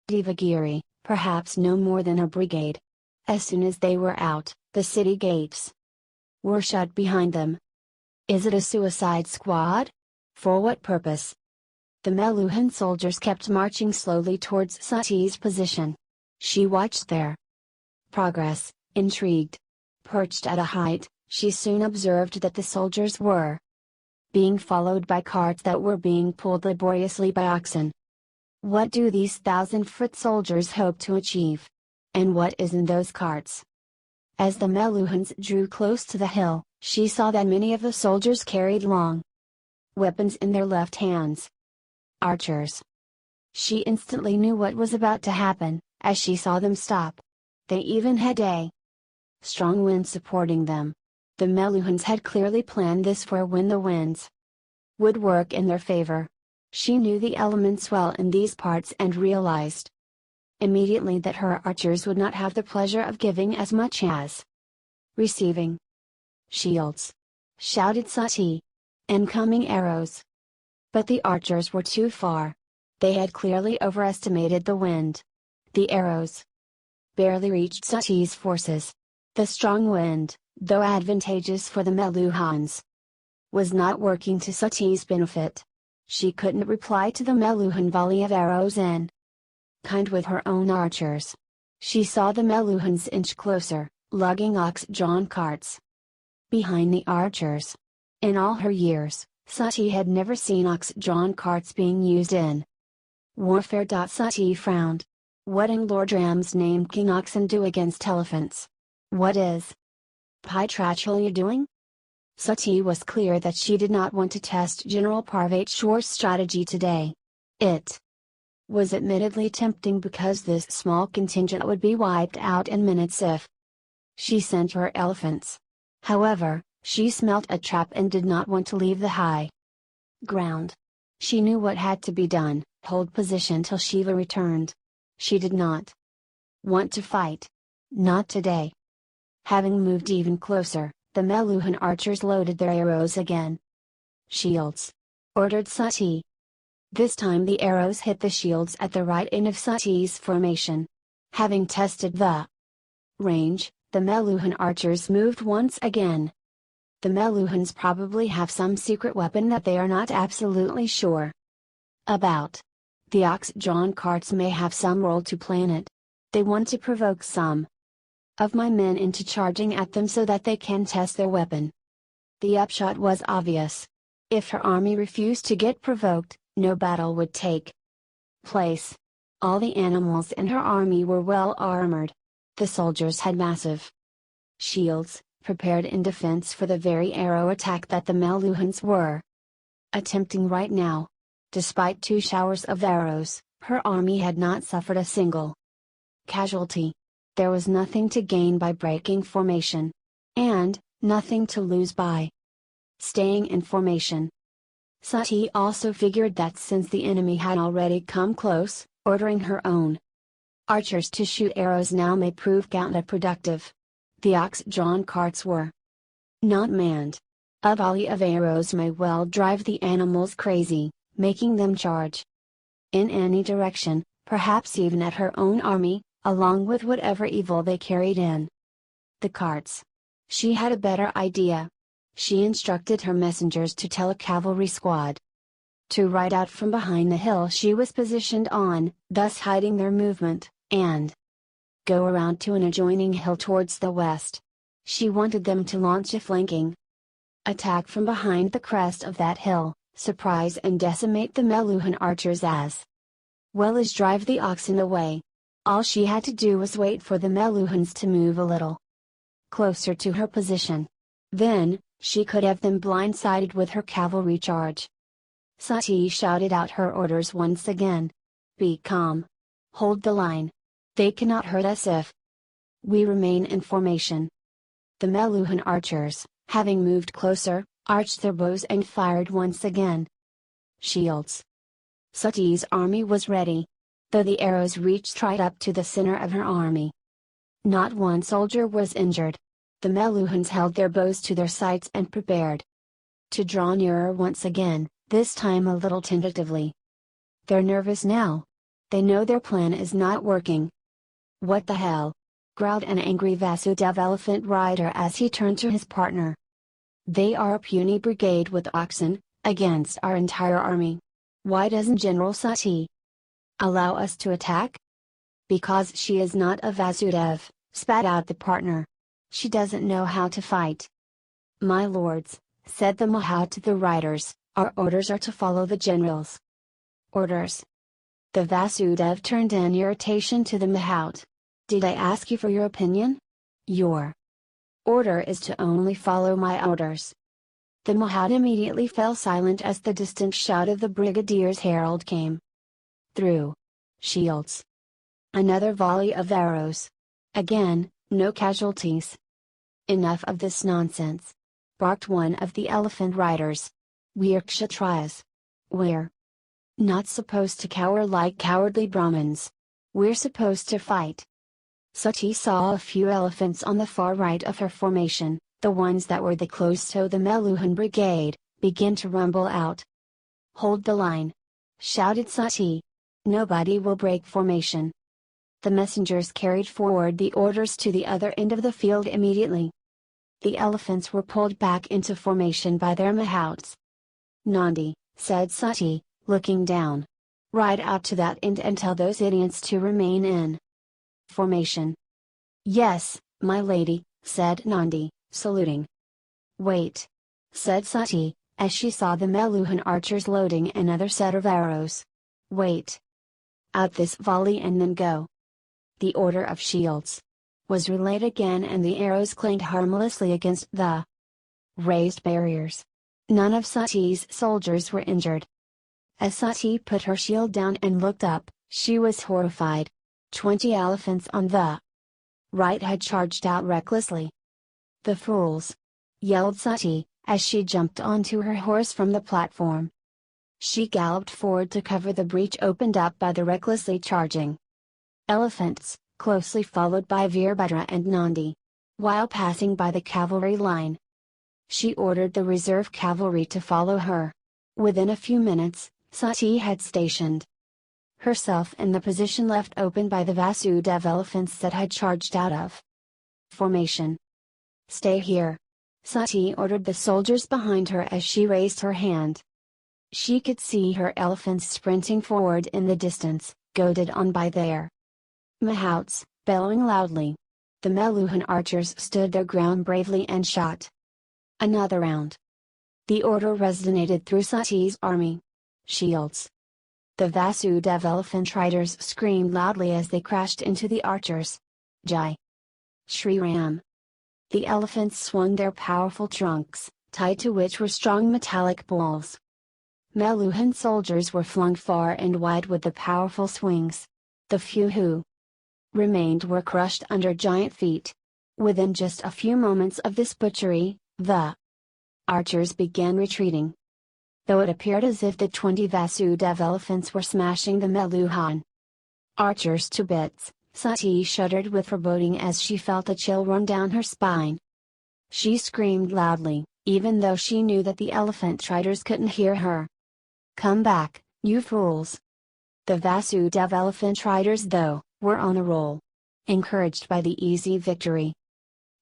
Devagiri, perhaps no more than a brigade. As soon as they were out, the city gates were shut behind them. Is it a suicide squad? For what purpose? The Meluhan soldiers kept marching slowly towards Sati's position. She watched their progress, intrigued. Perched at a height, she soon observed that the soldiers were being followed by carts that were being pulled laboriously by oxen. What do these 1,000-foot soldiers hope to achieve? And what is in those carts? As the Meluhans drew close to the hill, she saw that many of the soldiers carried long weapons in their left hands. Archers. She instantly knew what was about to happen, as she saw them stop. They even had a strong wind supporting them. The Meluhans had clearly planned this for when the winds would work in their favor. She knew the elements well in these parts and realized immediately that her archers would not have the pleasure of giving as much as receiving. Shields! Shouted Sati. Incoming arrows! But the archers were too far. They had clearly overestimated the wind. The arrows barely reached Sati's forces. The strong wind, though advantageous for the Meluhans, was not working to Sati's benefit. She couldn't reply to the Meluhan volley of arrows in kind with her own archers. She saw the Meluhans inch closer, lugging ox-drawn carts behind the archers. In all her years, Sati had never seen ox-drawn carts being used in warfare. Sati frowned. What in Lord Ram's name can oxen do against elephants? What is Pitrachalia doing? Sati was clear that she did not want to test General Parvate Shore's strategy today. It was admittedly tempting because this small contingent would be wiped out in minutes if she sent her elephants. However, she smelt a trap and did not want to leave the high ground. She knew what had to be done: hold position till Shiva returned. She did not want to fight. Not today. Having moved even closer, the Meluhan archers loaded their arrows again. Shields! Ordered Sati. This time the arrows hit the shields at the right end of Sati's formation. Having tested the range, the Meluhan archers moved once again. The Meluhans probably have some secret weapon that they are not absolutely sure about. The ox-drawn carts may have some role to play in it. They want to provoke some of my men into charging at them so that they can test their weapon. The upshot was obvious. If her army refused to get provoked, no battle would take place. All the animals in her army were well armored. The soldiers had massive shields, prepared in defense for the very arrow attack that the Meluhans were attempting right now. Despite 2 showers of arrows, her army had not suffered a single casualty. There was nothing to gain by breaking formation. And, nothing to lose by staying in formation. Sati also figured that since the enemy had already come close, ordering her own archers to shoot arrows now may prove counterproductive. The ox-drawn carts were not manned. A volley of arrows may well drive the animals crazy, making them charge in any direction, perhaps even at her own army, along with whatever evil they carried in the carts. She had a better idea. She instructed her messengers to tell a cavalry squad to ride out from behind the hill she was positioned on, thus hiding their movement, and go around to an adjoining hill towards the west. She wanted them to launch a flanking attack from behind the crest of that hill, surprise and decimate the Meluhan archers as well as drive the oxen away. All she had to do was wait for the Meluhans to move a little closer to her position. Then, she could have them blindsided with her cavalry charge. Sati shouted out her orders once again. Be calm. Hold the line. They cannot hurt us if we remain in formation. The Meluhan archers, having moved closer, arched their bows and fired once again. Shields! Sati's army was ready. Though the arrows reached right up to the center of her army, not one soldier was injured. The Meluhans held their bows to their sides and prepared to draw nearer once again, this time a little tentatively. They're nervous now. They know their plan is not working. What the hell? Growled an angry Vasudev elephant rider as he turned to his partner. They are a puny brigade with oxen, against our entire army. Why doesn't General Sati allow us to attack? Because she is not a Vasudev, spat out the partner. She doesn't know how to fight. My lords, said the Mahout to the riders, our orders are to follow the general's orders. The Vasudev turned in irritation to the Mahout. Did I ask you for your opinion? Your order is to only follow my orders. The Mahout immediately fell silent as the distant shout of the brigadier's herald came through. Shields. Another volley of arrows. Again, no casualties. Enough of this nonsense, barked one of the elephant riders. We're Kshatriyas. We're not supposed to cower like cowardly Brahmins. We're supposed to fight. Sati saw a few elephants on the far right of her formation, the ones that were the close to the Meluhan brigade, begin to rumble out. Hold the line! Shouted Sati. Nobody will break formation. The messengers carried forward the orders to the other end of the field immediately. The elephants were pulled back into formation by their mahouts. Nandi, said Sati, looking down. Ride out to that end and tell those idiots to remain in formation. Yes, my lady, said Nandi, saluting. Wait, said Sati, as she saw the Meluhan archers loading another set of arrows. Wait. Out this volley and then go. The order of shields was relayed again and the arrows clanged harmlessly against the raised barriers. None of Sati's soldiers were injured. As Sati put her shield down and looked up, she was horrified. 20 elephants on the right had charged out recklessly. The fools! Yelled Sati, as she jumped onto her horse from the platform. She galloped forward to cover the breach opened up by the recklessly charging elephants, closely followed by Veerbhadra and Nandi. While passing by the cavalry line, she ordered the reserve cavalry to follow her. Within a few minutes, Sati had stationed herself in the position left open by the Vasudev elephants that had charged out of formation. Stay here! Sati ordered the soldiers behind her as she raised her hand. She could see her elephants sprinting forward in the distance, goaded on by their mahouts, bellowing loudly. The Meluhan archers stood their ground bravely and shot another round. The order resonated through Sati's army. Shields! The Vasudev elephant riders screamed loudly as they crashed into the archers. Jai! Shri Ram! The elephants swung their powerful trunks, tied to which were strong metallic balls. Meluhan soldiers were flung far and wide with the powerful swings. The few who remained were crushed under giant feet. Within just a few moments of this butchery, the archers began retreating. Though it appeared as if the 20 Vasudev elephants were smashing the Meluhan archers to bits, Sati shuddered with foreboding as she felt a chill run down her spine. She screamed loudly, even though she knew that the elephant riders couldn't hear her. Come back, you fools! The Vasudev elephant riders, though, were on a roll. Encouraged by the easy victory,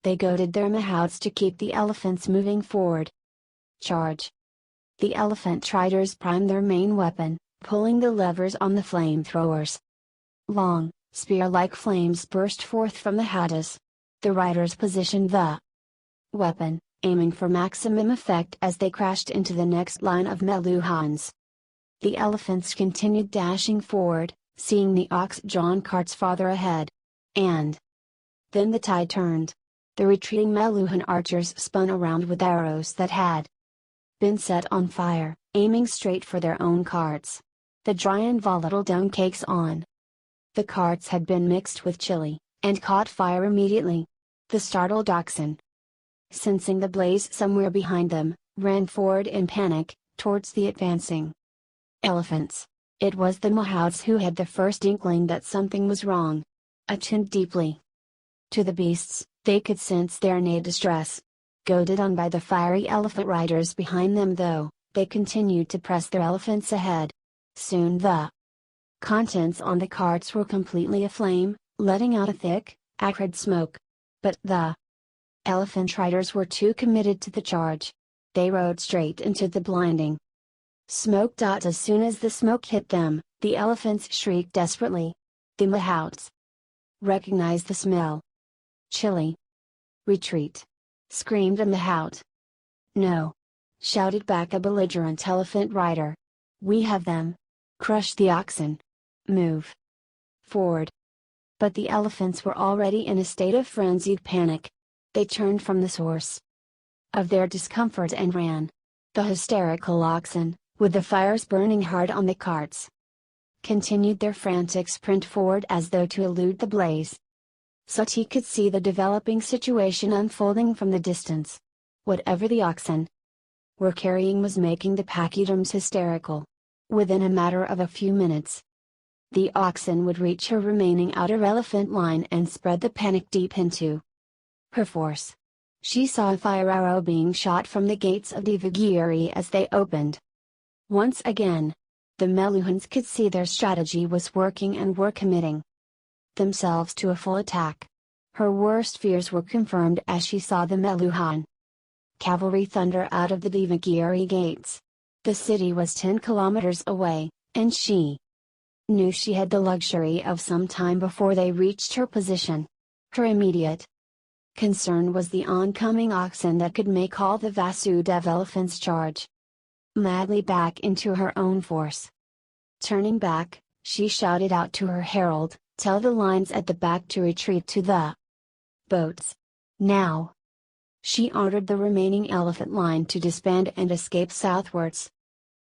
they goaded their mahouts to keep the elephants moving forward. Charge! The elephant riders primed their main weapon, pulling the levers on the flamethrowers. Long, spear-like flames burst forth from the howdahs. The riders positioned the weapon, aiming for maximum effect as they crashed into the next line of Meluhans. The elephants continued dashing forward, seeing the ox-drawn carts farther ahead. And then the tide turned. The retreating Meluhan archers spun around with arrows that had been set on fire, aiming straight for their own carts. The dry and volatile dung cakes on the carts had been mixed with chili, and caught fire immediately. The startled oxen, sensing the blaze somewhere behind them, ran forward in panic, towards the advancing elephants. It was the mahouts who had the first inkling that something was wrong. Attuned deeply to the beasts, they could sense their innate distress. Goaded on by the fiery elephant riders behind them though, they continued to press their elephants ahead. Soon the contents on the carts were completely aflame, letting out a thick, acrid smoke. But the elephant riders were too committed to the charge. They rode straight into the blinding smoke. As soon as the smoke hit them, the elephants shrieked desperately. The mahouts recognized the smell. Chili. Retreat! Screamed a mahout. No! Shouted back a belligerent elephant rider. We have them! Crush the oxen! Move forward! But the elephants were already in a state of frenzied panic. They turned from the source of their discomfort and ran. The hysterical oxen, with the fires burning hard on the carts, continued their frantic sprint forward as though to elude the blaze. Sati could see the developing situation unfolding from the distance. Whatever the oxen were carrying was making the pachyderms hysterical. Within a matter of a few minutes, the oxen would reach her remaining outer elephant line and spread the panic deep into her force. She saw a fire arrow being shot from the gates of Devagiri as they opened. Once again, the Meluhans could see their strategy was working and were committing themselves to a full attack. Her worst fears were confirmed as she saw the Meluhan cavalry thunder out of the Devagiri gates. The city was 10 kilometers away, and she knew she had the luxury of some time before they reached her position. Her immediate concern was the oncoming oxen that could make all the Vasudev elephants charge madly back into her own force. Turning back, she shouted out to her herald, "Tell the lines at the back to retreat to the boats. Now!" She ordered the remaining elephant line to disband and escape southwards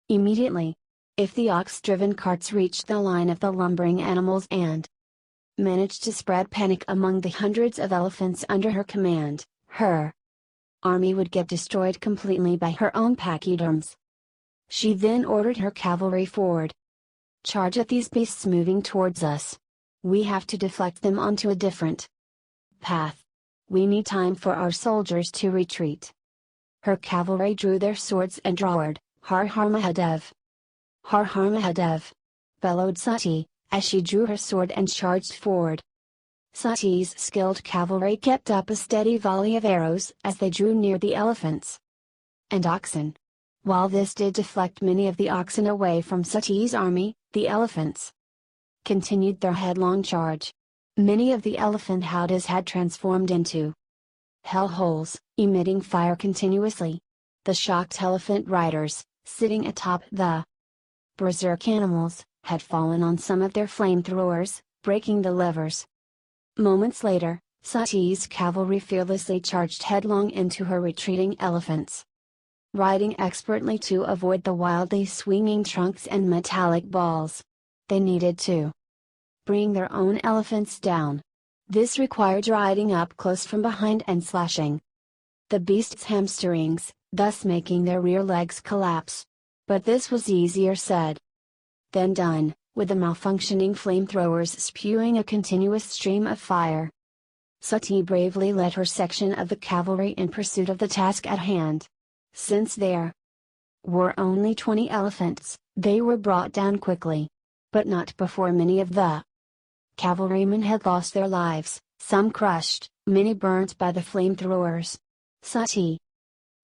immediately. If the ox-driven carts reached the line of the lumbering animals and managed to spread panic among the hundreds of elephants under her command, her army would get destroyed completely by her own pachyderms. She then ordered her cavalry forward. "Charge at these beasts moving towards us. We have to deflect them onto a different path. We need time for our soldiers to retreat." Her cavalry drew their swords and roared, "Har Har Mahadev! Har Har Mahadev!" bellowed Sati, as she drew her sword and charged forward. Sati's skilled cavalry kept up a steady volley of arrows as they drew near the elephants and oxen. While this did deflect many of the oxen away from Sati's army, the elephants continued their headlong charge. Many of the elephant howdahs had transformed into hell holes, emitting fire continuously. The shocked elephant riders, sitting atop the berserk animals, had fallen on some of their flamethrowers, breaking the levers. Moments later, Sati's cavalry fearlessly charged headlong into her retreating elephants. Riding expertly to avoid the wildly swinging trunks and metallic balls, they needed to bring their own elephants down. This required riding up close from behind and slashing the beasts' hamstrings, thus making their rear legs collapse. But this was easier said than done, with the malfunctioning flamethrowers spewing a continuous stream of fire. Sati bravely led her section of the cavalry in pursuit of the task at hand. Since there were only 20 elephants, they were brought down quickly. But not before many of the cavalrymen had lost their lives, some crushed, many burnt by the flamethrowers. Sati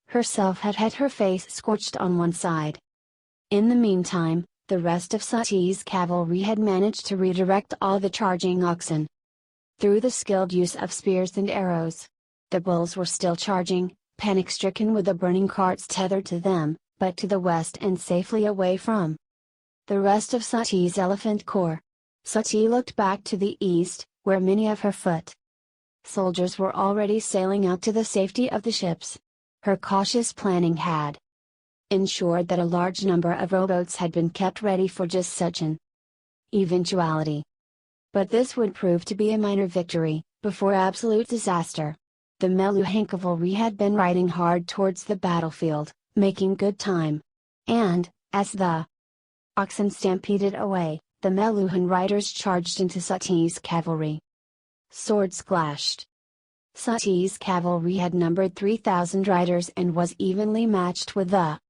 herself had had her face scorched on one side. In the meantime, the rest of Sati's cavalry had managed to redirect all the charging oxen through the skilled use of spears and arrows. The bulls were still charging, panic-stricken with the burning carts tethered to them, but to the west and safely away from the rest of Sati's elephant corps. Sati looked back to the east, where many of her foot soldiers were already sailing out to the safety of the ships. Her cautious planning had ensured that a large number of rowboats had been kept ready for just such an eventuality. But this would prove to be a minor victory, before absolute disaster. The Meluhan cavalry had been riding hard towards the battlefield, making good time. And, as the oxen stampeded away, the Meluhan riders charged into Sati's cavalry. Swords clashed. Sati's cavalry had numbered 3,000 riders and was evenly matched with the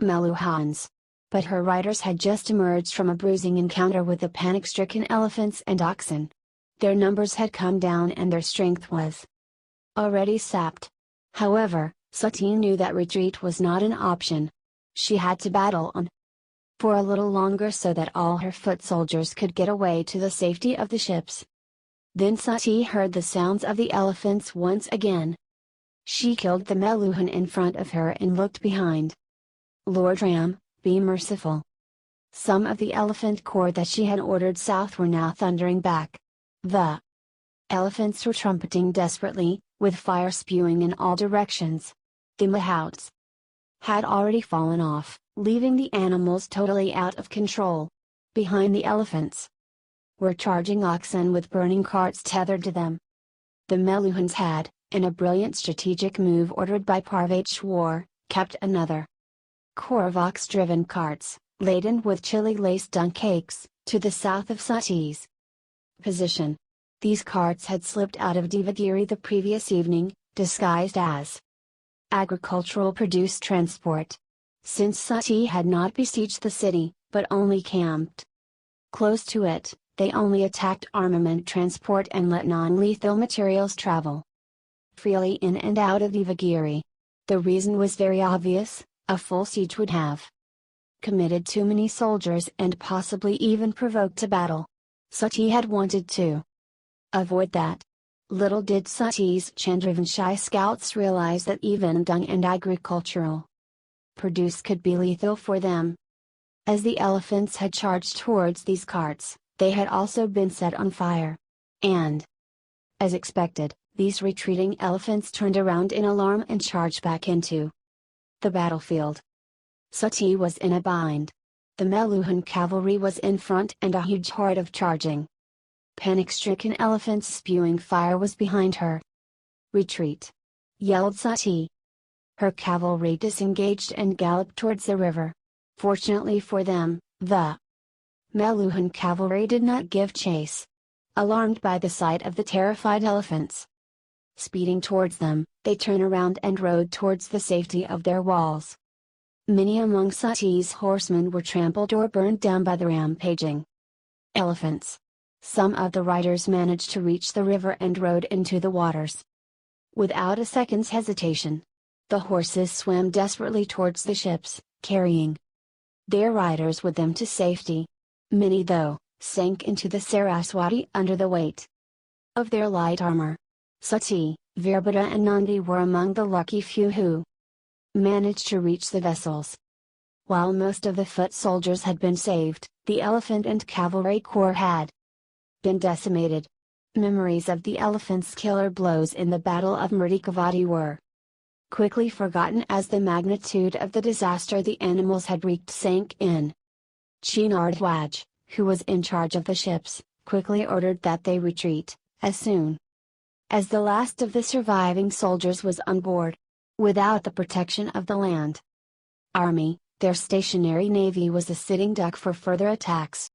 Meluhans. But her riders had just emerged from a bruising encounter with the panic-stricken elephants and oxen. Their numbers had come down and their strength was already sapped. However, Sati knew that retreat was not an option. She had to battle on for a little longer so that all her foot soldiers could get away to the safety of the ships. Then Sati heard the sounds of the elephants once again. She killed the Meluhan in front of her and looked behind. Lord Ram, be merciful. Some of the elephant corps that she had ordered south were now thundering back. The elephants were trumpeting desperately, with fire spewing in all directions. The mahouts had already fallen off, leaving the animals totally out of control. Behind the elephants were charging oxen with burning carts tethered to them. The Meluhans had, in a brilliant strategic move ordered by Parvateshwar, kept another corps of ox-driven carts, laden with chili-laced dung cakes, to the south of Sati's position. These carts had slipped out of Devagiri the previous evening, disguised as agricultural produce transport. Since Sati had not besieged the city, but only camped close to it, they only attacked armament transport and let non-lethal materials travel freely in and out of Devagiri. The reason was very obvious: a full siege would have committed too many soldiers and possibly even provoked a battle. Sati had wanted to avoid that. Little did Sati's Chandravanshi scouts realize that even dung and agricultural produce could be lethal for them. As the elephants had charged towards these carts, they had also been set on fire. And, as expected, these retreating elephants turned around in alarm and charged back into the battlefield. Sati was in a bind. The Meluhan cavalry was in front and a huge horde of charging, panic-stricken elephants spewing fire was behind her. "Retreat!" yelled Sati. Her cavalry disengaged and galloped towards the river. Fortunately for them, the Meluhan cavalry did not give chase. Alarmed by the sight of the terrified elephants speeding towards them, they turned around and rode towards the safety of their walls. Many among Sati's horsemen were trampled or burned down by the rampaging elephants. Some of the riders managed to reach the river and rode into the waters. Without a second's hesitation, the horses swam desperately towards the ships, carrying their riders with them to safety. Many, though, sank into the Saraswati under the weight of their light armor. Sati, Virabhadra and Nandi were among the lucky few who managed to reach the vessels. While most of the foot soldiers had been saved, the elephant and cavalry corps had been decimated. Memories of the elephants' killer blows in the Battle of Mridikavati were quickly forgotten as the magnitude of the disaster the animals had wreaked sank in. Chinardwaj, who was in charge of the ships, quickly ordered that they retreat, as soon as the last of the surviving soldiers was on board. Without the protection of the land army, their stationary navy was a sitting duck for further attacks.